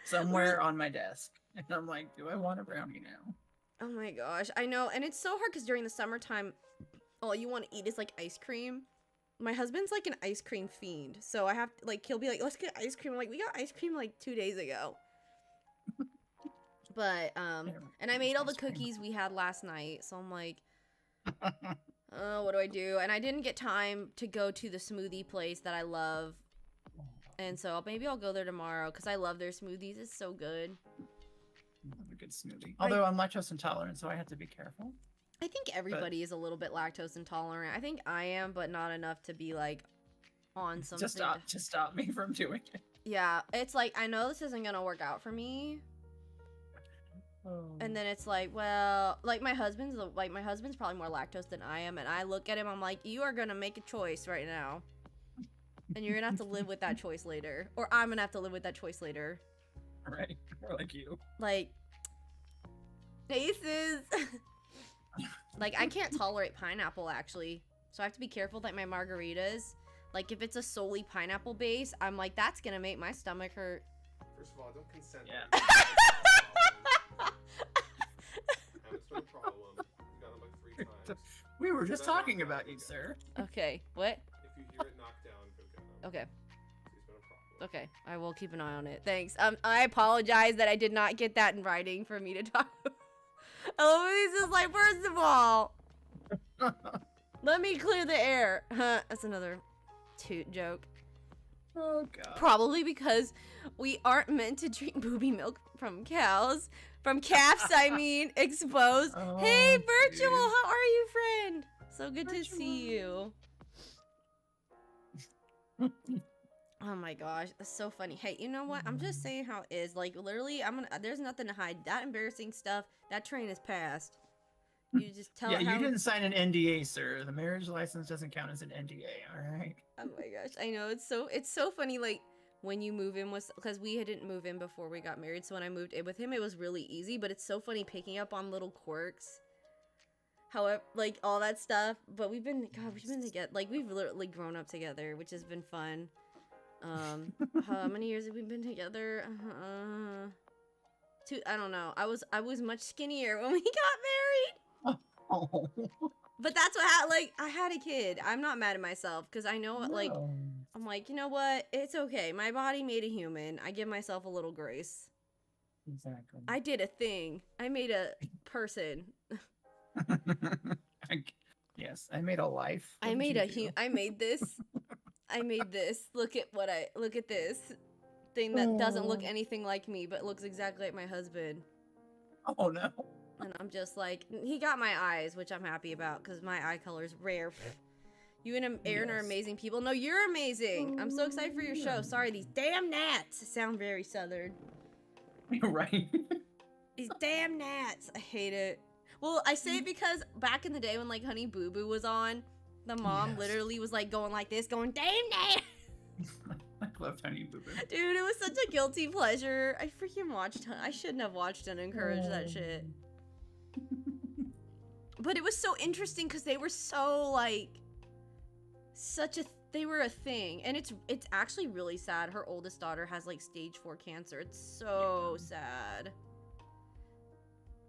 somewhere on my desk, and I'm like, do I want a brownie now? Oh my gosh, I know, and it's so hard because during the summertime, all you want to eat is like ice cream. My husband's like an ice cream fiend, so I have to, like, he'll be like, let's get ice cream. I'm like, we got ice cream like 2 days ago. But Everyone and I needs made all the ice cream. cookies we had last night, so I'm like, oh, what do I do? And I didn't get time to go to the smoothie place that I love, and so maybe I'll go there tomorrow because I love their smoothies. It's so good. Love a good smoothie. I Although I'm lactose intolerant, so I have to be careful. I think But everybody is a little bit lactose intolerant. I think I am, but not enough to be like on just something. stop me from doing it. Yeah, it's like I know this isn't gonna work out for me, And then it's like, well, like my husband's probably more lactose than I am, and I look at him, I'm like, you are gonna make a choice right now, and you're gonna have to live with that choice later, or I'm gonna have to live with that choice later. Right, or like you. Like, aces. Like, I can't tolerate pineapple actually, so I have to be careful with, like, my margaritas. Like, if it's a solely pineapple base, I'm like, that's gonna make my stomach hurt. First of all, don't consent. Yeah. It's no problem. You got him like 3 times. We were just talking about you, sir. Okay, what? If you hear it knocked down, go get him. Okay. He's been a problem. Okay, I will keep an eye on it. Thanks. I apologize that I did not get that in writing for me to talk. Eloise is like, first of all, let me clear the air. That's another toot joke. Oh, God. Probably because we aren't meant to drink booby milk from cows. From calves, I mean, exposed. Oh, hey, Virtual, dude. how are you, friend? So good to Virtual. see you. Oh my gosh, that's so funny. Hey, you know what? I'm just saying how it is. Like, literally, there's nothing to hide. That embarrassing stuff, that train is past. You just tell Yeah, it how... you didn't sign an NDA, sir. The marriage license doesn't count as an NDA, all right? Oh my gosh, I know, it's so funny, like, when you move in with, because we didn't move in before we got married, so when I moved in with him, it was really easy, but it's so funny picking up on little quirks. However, like, all that stuff, but we've been together, like, we've literally grown up together, which has been fun. How many years have we been together? I don't know. I was much skinnier when we got married. Oh. But that's what I had a kid. I'm not mad at myself because I know, like, No. I'm like, you know what? It's okay. My body made a human. I give myself a little grace. Exactly. I did a thing. I made a person. Yes, I made a life. What I did made you do? I made this. I made this. Look at this thing that doesn't look anything like me, but looks exactly like my husband. Oh, no. And I'm just like, he got my eyes, which I'm happy about because my eye color is rare. You and Aaron are Yes. amazing people. No, you're amazing. I'm so excited for your show. Sorry, these damn gnats sound very southern. Right. These damn gnats. I hate it. Well, I say it because back in the day when, like, Honey Boo Boo was on, the mom Yes. literally was, like, going like this, going, damn gnat. I love Honey Boo Boo. Dude, it was such a guilty pleasure. I freaking watched. I shouldn't have watched and encouraged that shit. But it was so interesting because they were so, like, they were a thing. And it's actually really sad. Her oldest daughter has, like, stage 4 cancer. It's so sad.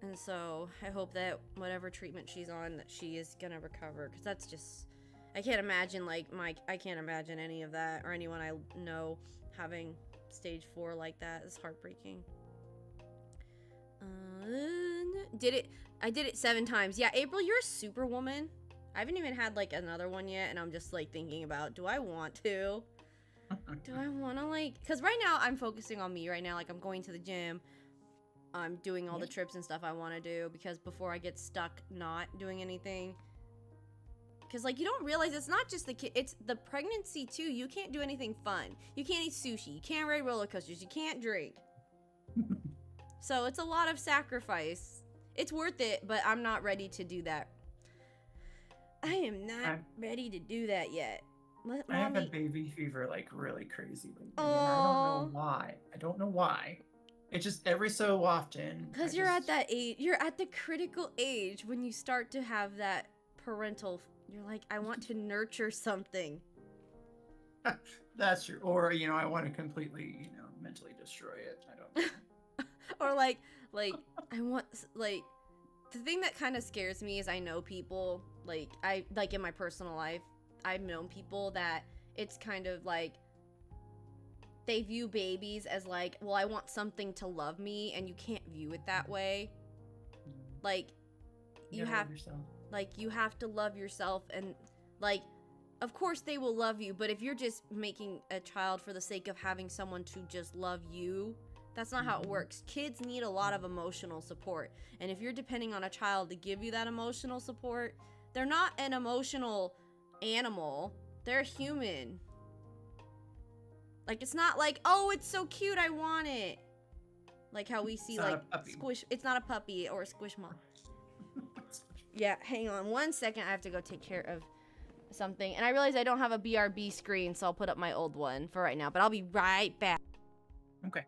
And so I hope that whatever treatment she's on, that she is gonna recover. Because that's just, I can't imagine, like, I can't imagine any of that or anyone I know having stage 4 like that. It's heartbreaking. I did it 7 times. Yeah, April, you're a superwoman. I haven't even had, like, another one yet, and I'm just, like, thinking about, do I want to? Do I want to, like, because right now I'm focusing on me right now. Like, I'm going to the gym. I'm doing all the trips and stuff I want to do because before I get stuck not doing anything. Because, like, you don't realize it's not just the kid, it's the pregnancy, too. You can't do anything fun. You can't eat sushi. You can't ride roller coasters. You can't drink. So it's a lot of sacrifice. It's worth it, but I'm not ready to do that. I am not ready to do that yet. I have had baby fever like really crazy lately, and Oh. I don't know why. It's just every so often. Because you're at that age, you're at the critical age when you start to have that parental, you're like, I want to nurture something. That's true. Or, you know, I want to completely, mentally destroy it. I don't know. Or like, I want, like, the thing that kind of scares me is I know people, like, in my personal life, I've known people that it's kind of like, they view babies as like, well, I want something to love me, and you can't view it that way. Like, you have to love yourself, and, like, of course they will love you, but if you're just making a child for the sake of having someone to just love you, that's not how it works. Kids need a lot of emotional support, and if you're depending on a child to give you that emotional support, they're not an emotional animal, they're human. Like, it's not like, oh, it's so cute, I want it. Like how we see It's not like a puppy. squish. It's not a puppy or a squishmallow. Yeah, hang on 1 second. I have to go take care of something. And I realize I don't have a BRB screen, so I'll put up my old one for right now. But I'll be right back. Okay.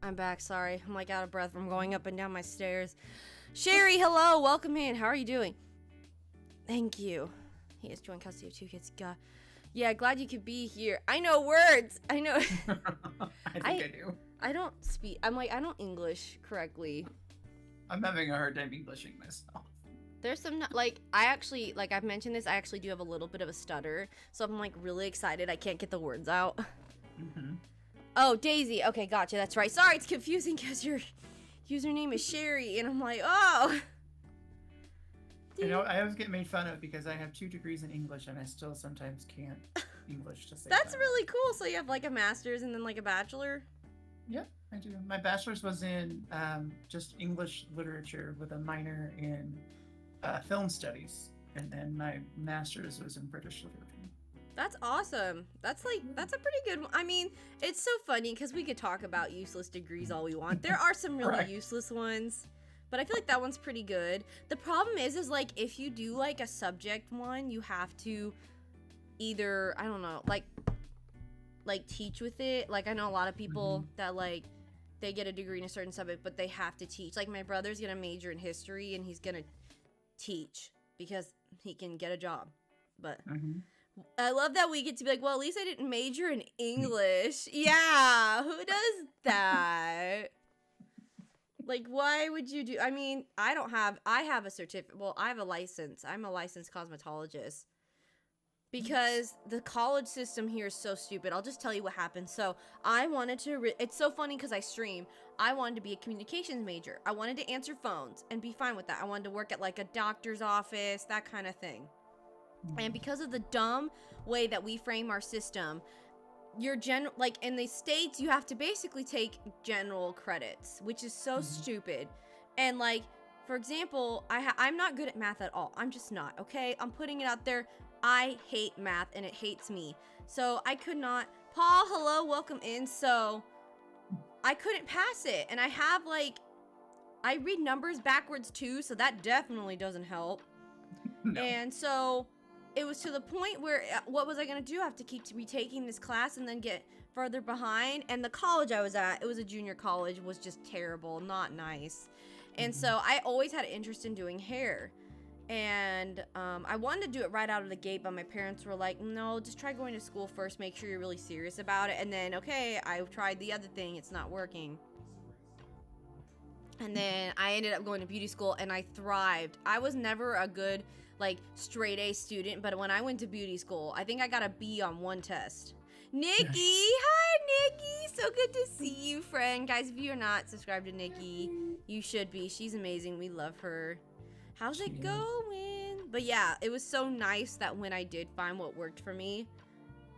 I'm back. Sorry, I'm like out of breath from going up and down my stairs. Sherry, hello, welcome in. How are you doing? Thank you. He has joined custody of 2 kids. God. Yeah, glad you could be here. I know words. I know. I do. I don't speak. I'm like, I don't English correctly. I'm having a hard time Englishing myself. There's some, like, I actually, like I've mentioned this, I actually do have a little bit of a stutter. So I'm like really excited. I can't get the words out. Mm-hmm. Oh, Daisy. Okay, gotcha. That's right. Sorry, it's confusing because your username is Sherry. And I'm like, oh. You know, I always get made fun of because I have 2 degrees in English and I still sometimes can't English to say That's that. really cool. So you have like a master's and then like a bachelor? Yep, I do. My bachelor's was in just English literature with a minor in film studies. And then my master's was in British literature. That's awesome. That's like, that's a pretty good one. I mean, it's so funny because we could talk about useless degrees all we want. There are some really Right. useless ones, but I feel like that one's pretty good. The problem is like if you do like a subject one, you have to either, I don't know, like teach with it. Like I know a lot of people that like they get a degree in a certain subject, but they have to teach. Like my brother's gonna major in history and he's gonna teach because he can get a job. But I love that we get to be like, well, at least I didn't major in English. Yeah, who does that? Like, why would you do? I mean, I have a certificate. Well, I have a license. I'm a licensed cosmetologist. Because the college system here is so stupid. I'll just tell you what happened. So I wanted to, it's so funny because I stream. I wanted to be a communications major. I wanted to answer phones and be fine with that. I wanted to work at like a doctor's office, that kind of thing. And because of the dumb way that we frame our system, your general, like in the States, you have to basically take general credits, which is so stupid. And like, for example, I'm not good at math at all. I'm just not, okay? I'm putting it out there. I hate math and it hates me. So I could not, Paul, hello, welcome in. So I couldn't pass it. And I have like, I read numbers backwards too, so that definitely doesn't help. No. And so it was to the point where what was I going to do? I have to keep retaking this class and then get further behind. And the college I was at, it was a junior college, was just terrible, not nice. And so I always had an interest in doing hair. And I wanted to do it right out of the gate, but my parents were like, no, just try going to school first, make sure you're really serious about it. And then, okay, I tried the other thing, it's not working. And then I ended up going to beauty school and I thrived. I was never a good, like, straight A student, but when I went to beauty school, I think I got a B on one test. Nikki! Nice. Hi, Nikki! So good to see you, friend. Guys, if you're not subscribed to Nikki, you should be. She's amazing. We love her. How's it going? But yeah, it was so nice that when I did find what worked for me,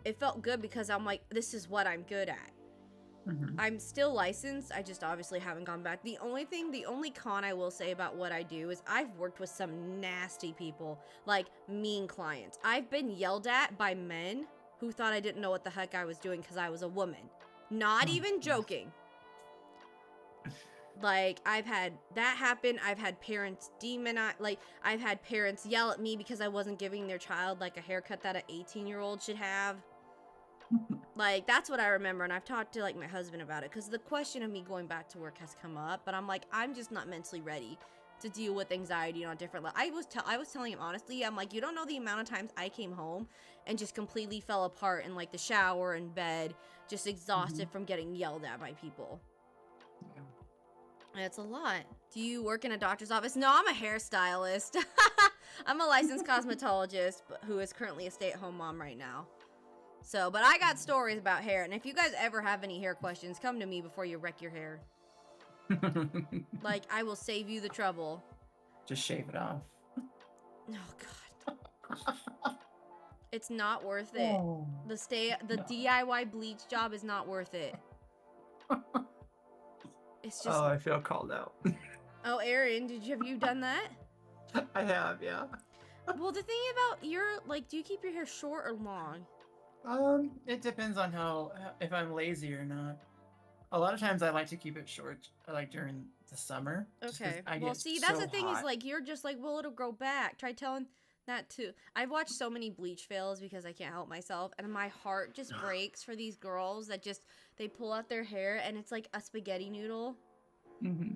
it felt good because I'm like, this is what I'm good at. I'm still licensed. I just obviously haven't gone back. The only con I will say about what I do is I've worked with some nasty people, like mean clients. I've been yelled at by men who thought I didn't know what the heck I was doing because I was a woman. Not even joking. Like, I've had that happen. I've had parents I've had parents yell at me because I wasn't giving their child, like, a haircut that an 18-year-old should have. Like, that's what I remember, and I've talked to, like, my husband about it, because the question of me going back to work has come up, but I'm like, I'm just not mentally ready to deal with anxiety on a different level. I was telling him honestly, I'm like, you don't know the amount of times I came home and just completely fell apart in like the shower and bed, just exhausted from getting yelled at by people. It's a lot. Do you work in a doctor's office? No, I'm a hairstylist. I'm a licensed cosmetologist who is currently a stay-at-home mom right now. So, but I got stories about hair, and if you guys ever have any hair questions, come to me before you wreck your hair. Like, I will save you the trouble. Just shave it off. Oh, God. It's not worth it. Oh, The DIY bleach job is not worth it. It's just... Oh, I feel called out. Oh, Aaron, have you done that? I have, yeah. Well, the thing about like, do you keep your hair short or long? It depends on if I'm lazy or not. A lot of times I like to keep it short, like during the summer. Okay. Well, see, that's the thing is, like, you're just like, well, it'll grow back. Try telling that too. I've watched so many bleach fails because I can't help myself, and my heart just breaks for these girls that they pull out their hair and it's like a spaghetti noodle.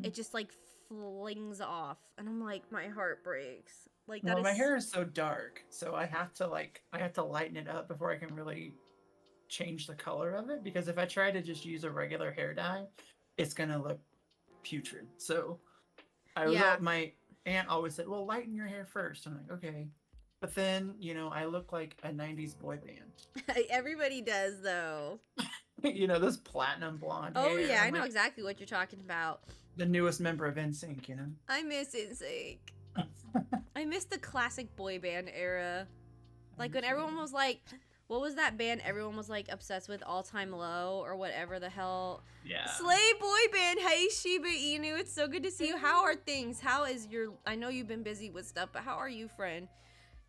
It just like flings off, and I'm like, my heart breaks. Like that. Well, my hair is so dark, so I have to lighten it up before I can really change the color of it, because if I try to just use a regular hair dye, it's gonna look putrid. So my aunt always said, well, lighten your hair first. I'm like, okay. But then, I look like a 90s boy band. Everybody does, though. This platinum blonde hair. Oh, yeah, I know exactly what you're talking about. The newest member of NSYNC, I miss NSYNC. I miss the classic boy band era. Like, when everyone was like, what was that band everyone was like obsessed with, All Time Low or whatever the hell? Yeah. Slay boy band. Hey Shiba Inu, it's so good to see you. How are things? How is I know you've been busy with stuff, but how are you, friend?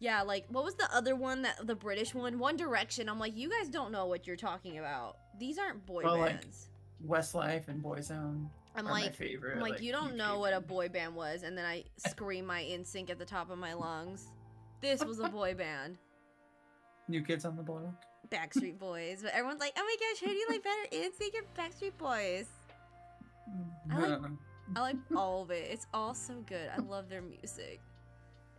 Yeah, like, what was the other one, the British one? One Direction. I'm like, you guys don't know what you're talking about. These aren't boy bands. Like Westlife and Boyzone are my favorite. I'm like, you don't know what a boy band was, and then I scream my NSYNC at the top of my lungs. This was a boy band. New Kids on the Block. Backstreet Boys. But everyone's like, oh my gosh, who do you like better, NSYNC or Backstreet Boys? I like all of it. It's all so good. I love their music.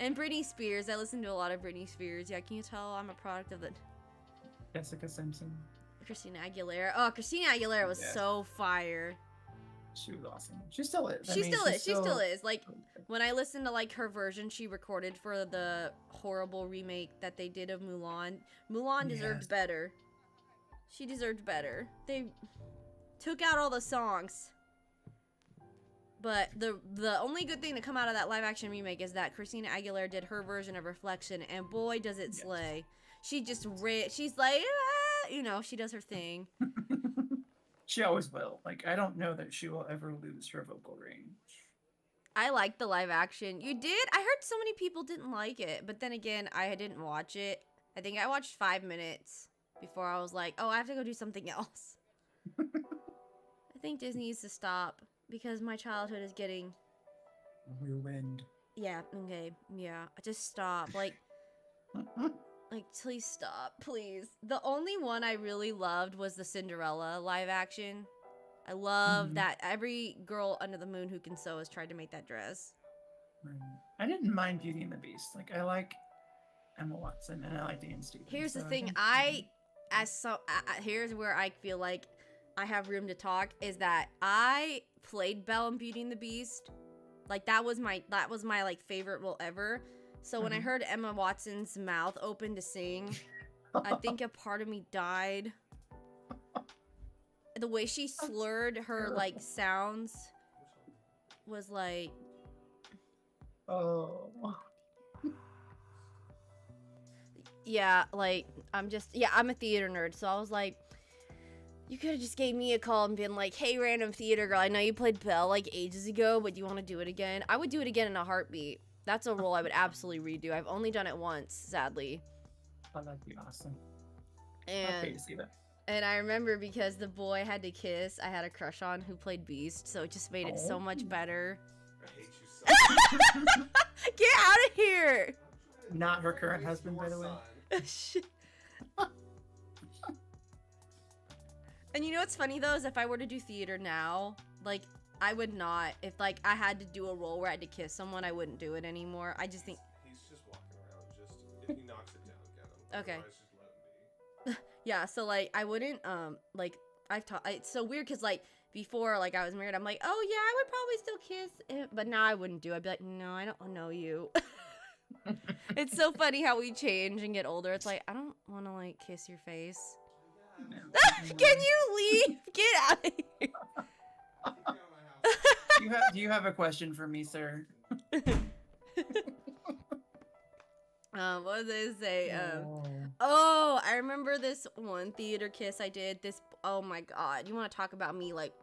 And Britney Spears. I listen to a lot of Britney Spears. Yeah, can you tell I'm a product of the... Jessica Simpson. Christina Aguilera. Oh, Christina Aguilera was so fire. She was awesome. She still is. She still is. Like, when I listened to, like, her version she recorded for the horrible remake that they did of Mulan, deserved better. She deserved better. They took out all the songs. But the only good thing to come out of that live-action remake is that Christina Aguilera did her version of Reflection, and boy, does it slay. She just she's like, she does her thing. She always will. Like, I don't know that she will ever lose her vocal range. I liked the live action. You did? I heard so many people didn't like it, but then again, I didn't watch it. I think I watched 5 minutes before I was like, oh, I have to go do something else. I think Disney needs to stop because my childhood is getting ruined. Yeah, okay. Yeah, just stop. Like, please stop, please. The only one I really loved was the Cinderella live action. I love that every girl under the moon who can sew has tried to make that dress. I didn't mind Beauty and the Beast. Like, I like Emma Watson and I like Dan Stevens. Here's the thing. Here's where I feel like I have room to talk, is that I played Belle in Beauty and the Beast. Like, that was my like favorite role ever. So when I heard Emma Watson's mouth open to sing, I think a part of me died. The way she slurred her like sounds was like, oh. Yeah, like, I'm a theater nerd, so I was like, you could have just gave me a call and been like, hey, random theater girl, I know you played Belle like ages ago, but do you want to do it again? I would do it again in a heartbeat. That's a role I would absolutely redo. I've only done it once, sadly. Oh, that'd be awesome. And, I'd pay to see that. And I remember because the boy I had to kiss, I had a crush on who played Beast, so it just made it so much better. I hate you so much. Get out of here! Not her current husband, by the way. And you know what's funny though, is if I were to do theater now, like, I would not. If like I had to do a role where I had to kiss someone, I wouldn't do it anymore. I just think. He's just walking around. Just if he knocks it down, get him. Okay. Otherwise, just let him be. Yeah, so like I wouldn't like I've taught it's so weird because like before like I was married, I'm like, oh yeah, I would probably still kiss him, but now I wouldn't do. I'd be like, no, I don't know you. It's so funny how we change and get older. It's like I don't want to like kiss your face. Can you leave? Get out of here. Do you have a question for me, sir? What was I say? Oh, I remember this one theater kiss I did. This, oh my god, you want to talk about me like,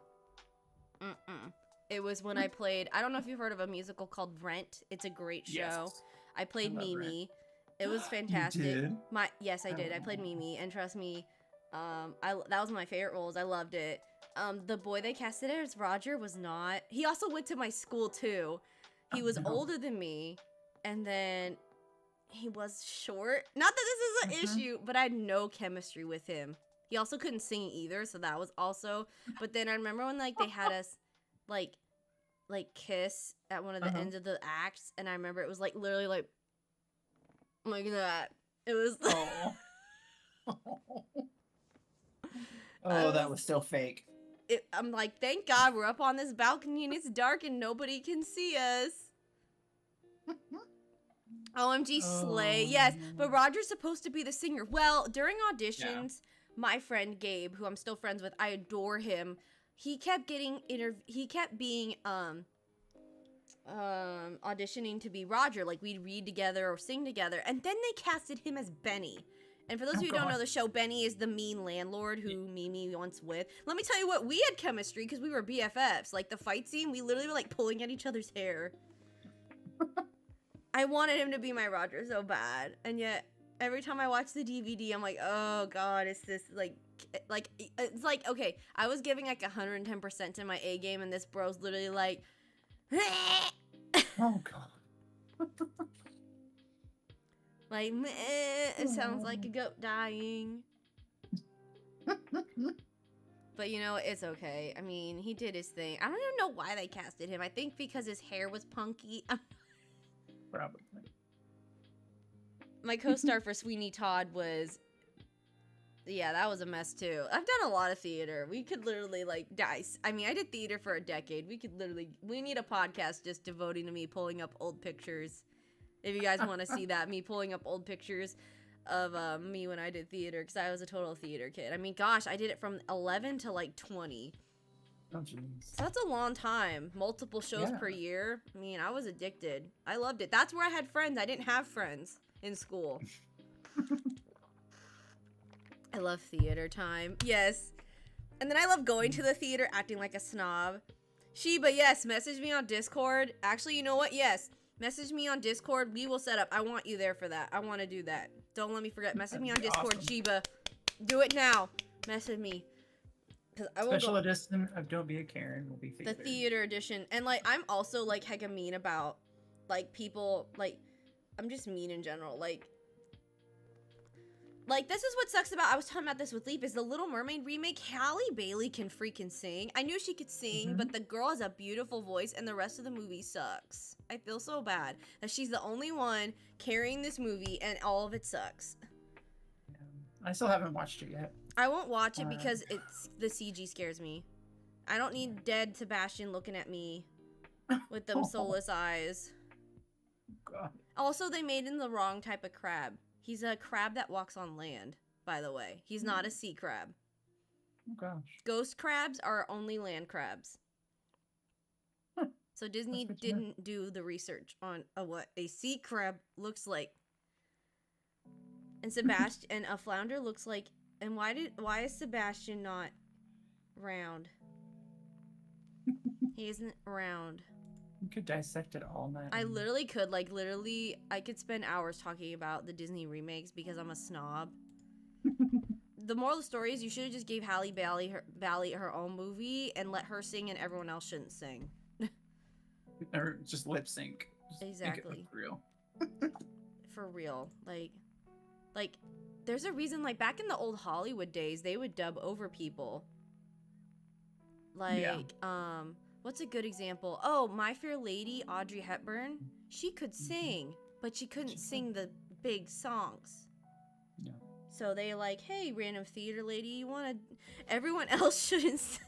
It was when I played. I don't know if you've heard of a musical called Rent. It's a great show. Yes. I played I love Mimi. Rent. It was fantastic. You did? Yes, I did. I played Mimi, and trust me, that was my favorite roles. I loved it. The boy they casted as Roger was not. He also went to my school too. He was older than me, and then he was short. Not that this is an issue, but I had no chemistry with him. He also couldn't sing either, so that was also. But then I remember when like they had us like kiss at one of the ends of the acts, and I remember it was like literally like that. It was. That was still fake. I'm like, thank God we're up on this balcony and it's dark and nobody can see us. OMG slay. Yes, but Roger's supposed to be the singer. Well, during auditions, my friend Gabe, who I'm still friends with, I adore him. He kept being auditioning to be Roger. Like we'd read together or sing together, and then they casted him as Benny. And for those of you who don't know the show, Benny is the mean landlord who Mimi once with. Let me tell you what, we had chemistry because we were BFFs. Like the fight scene, we literally were like pulling at each other's hair. I wanted him to be my Roger so bad, and yet every time I watch the DVD, I'm like, oh god, it's this like it's like, okay, I was giving like 110% in my A game, and this bro's literally like, oh god. Like, meh, it sounds like a goat dying. But you know, it's okay. I mean, he did his thing. I don't even know why they casted him. I think because his hair was punky. Probably. My co-star for Sweeney Todd was... Yeah, that was a mess too. I've done a lot of theater. We could literally like dice. I mean, I did theater for a decade. We need a podcast just devoting to me pulling up old pictures. If you guys want to see that, me pulling up old pictures of me when I did theater, because I was a total theater kid. I mean, gosh, I did it from 11 to like 20. Oh, jeez. So that's a long time. Multiple shows per year. I mean, I was addicted. I loved it. That's where I had friends. I didn't have friends in school. I love theater time. Yes. And then I love going to the theater acting like a snob. Sheba, yes, message me on Discord. Actually, you know what? Yes. Message me on Discord. We will set up. I want you there for that. I want to do that. Don't let me forget. Message me on Discord, awesome. Sheba. Do it now. Message me. I will Special edition of Don't Be a Karen will be the theater edition. And like, I'm also like hecka mean about like people. Like, I'm just mean in general. Like, this is what sucks about, I was talking about this with Leap, is the Little Mermaid remake, Halle Bailey can freaking sing. I knew she could sing, but the girl has a beautiful voice, and the rest of the movie sucks. I feel so bad that she's the only one carrying this movie, and all of it sucks. I still haven't watched it yet. I won't watch it because the CG scares me. I don't need dead Sebastian looking at me with them soulless eyes. God. Also, they made him the wrong type of crab. He's a crab that walks on land, by the way. He's not a sea crab. Oh, gosh. Ghost crabs are only land crabs. So Disney didn't do the research on what a sea crab looks like. And Sebastian and a flounder looks like. And why is Sebastian not round? He isn't round. You could dissect it all night. I literally could. Like, literally, I could spend hours talking about the Disney remakes because I'm a snob. The moral of the story is you should have just gave Halle Bailey her own movie and let her sing and everyone else shouldn't sing. Or just lip sync. Just exactly. Make it look real. For real. Like, there's a reason, like, back in the old Hollywood days, they would dub over people. Like, What's a good example? Oh, My Fair Lady, Audrey Hepburn. She could sing, but she couldn't sing the big songs. No. So they like, hey, random theater lady, you want to... Everyone else shouldn't...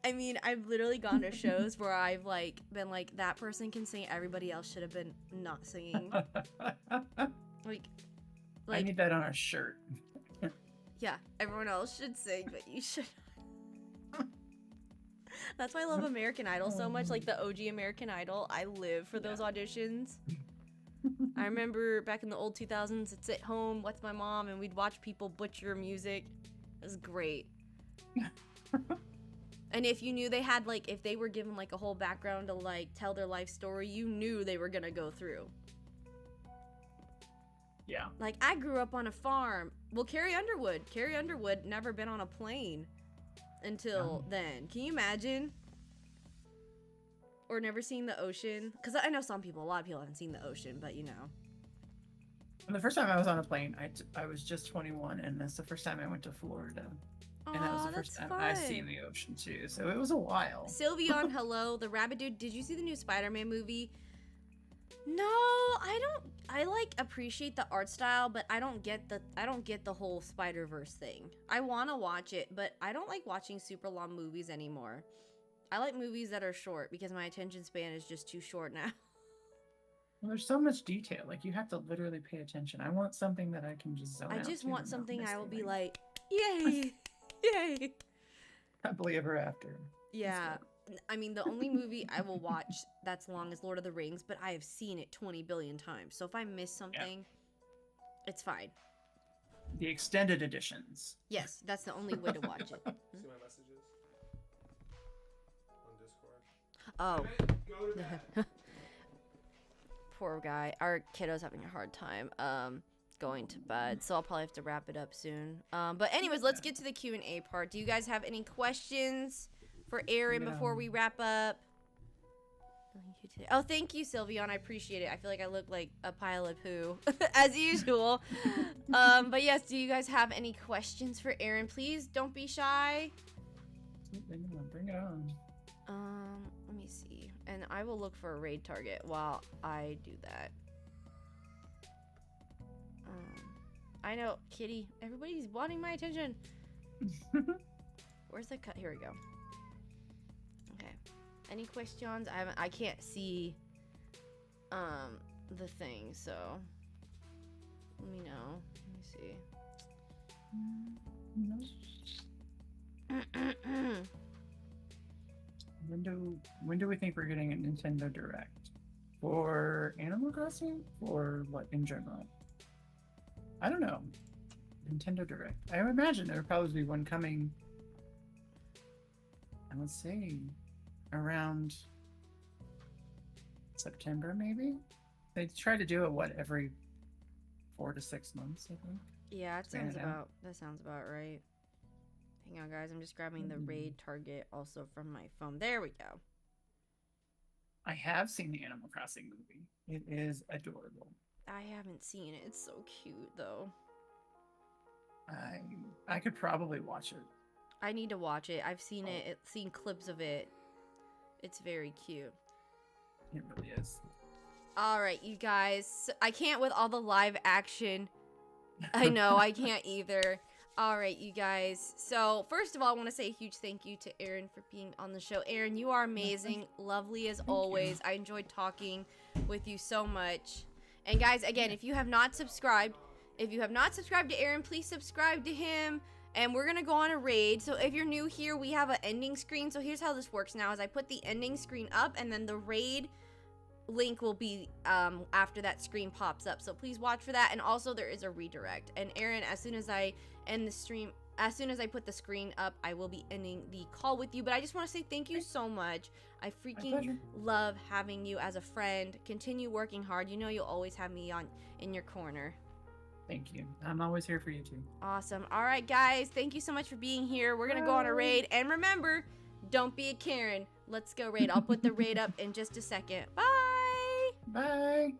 I mean, I've literally gone to shows where I've, like, been like, that person can sing, everybody else should have been not singing. Like, I need that on a shirt. yeah, everyone else should sing, but you should... That's why I love American Idol so much, like the OG American Idol. I live for those auditions. I remember back in the old 2000s, I'd sit home with my mom and we'd watch people butcher music. It was great. And if you knew they had, like, if they were given, like, a whole background to, like, tell their life story, you knew they were gonna go through. Yeah. Like, I grew up on a farm. Well, Carrie Underwood never been on a plane until then. Can you imagine? Or never seen the ocean? Because I know a lot of people haven't seen the ocean, but you know. And the first time I was on a plane, I was just 21, and that's the first time I went to Florida. And that was the first time I seen the ocean too, so it was a while. Sylveon, hello. The Rabbit Dude, did you see the new Spider-Man movie? No, I don't. I like appreciate the art style, but I don't get the whole Spider-Verse thing. I want to watch it, but I don't like watching super long movies anymore. I like movies that are short because my attention span is just too short now. Well, there's so much detail. Like, you have to literally pay attention. I want something that I can just zone out. I just to want and not something miss I will be anything. like, yay, yay. Happily ever after. Yeah. I mean, the only movie I will watch that's long is Lord of the Rings, but I have seen it 20 billion times. So if I miss something, it's fine. The extended editions. Yes, that's the only way to watch it. See my messages on Discord. Oh. Go to bed. Poor guy. Our kiddo's having a hard time going to bed, so I'll probably have to wrap it up soon. But anyways, let's get to the Q&A part. Do you guys have any questions for Aaron before we wrap up? Oh, thank you, Sylveon. I appreciate it. I feel like I look like a pile of poo, as usual. But yes, do you guys have any questions for Aaron? Please don't be shy. Bring it on. Let me see. And I will look for a raid target while I do that. I know, Kitty. Everybody's wanting my attention. Where's the cut? Here we go. Okay. Any questions? I can't see the thing, so let me know. Let me see. When do we think we're getting a Nintendo Direct? For Animal Crossing? Or what in general? I don't know. Nintendo Direct. I would imagine there would probably be one coming, I would say, around September, maybe? They try to do it, every 4 to 6 months, I think? Yeah, that sounds about right. Hang on, guys. I'm just grabbing the raid target also from my phone. There we go. I have seen the Animal Crossing movie. It is adorable. I haven't seen it. It's so cute, though. I could probably watch it. I need to watch it. I've seen seen clips of it. It's very cute. It really is. All right, you guys. I can't with all the live action. I know, I can't either. All right, you guys. So, first of all, I want to say a huge thank you to Aaron for being on the show. Aaron, you are amazing. Lovely as always. I enjoyed talking with you so much. And guys, again, if you have not subscribed to Aaron, please subscribe to him. And we're going to go on a raid. So if you're new here, we have an ending screen. So here's how this works now is I put the ending screen up and then the raid link will be after that screen pops up. So please watch for that. And also there is a redirect. And Aaron, as soon as I end the stream, as soon as I put the screen up, I will be ending the call with you. But I just want to say thank you so much. I freaking love having you as a friend. Continue working hard. You know you'll always have me in your corner. Thank you. I'm always here for you too. Awesome. All right, guys. Thank you so much for being here. We're going to go on a raid. And remember, don't be a Karen. Let's go raid. I'll put the raid up in just a second. Bye. Bye.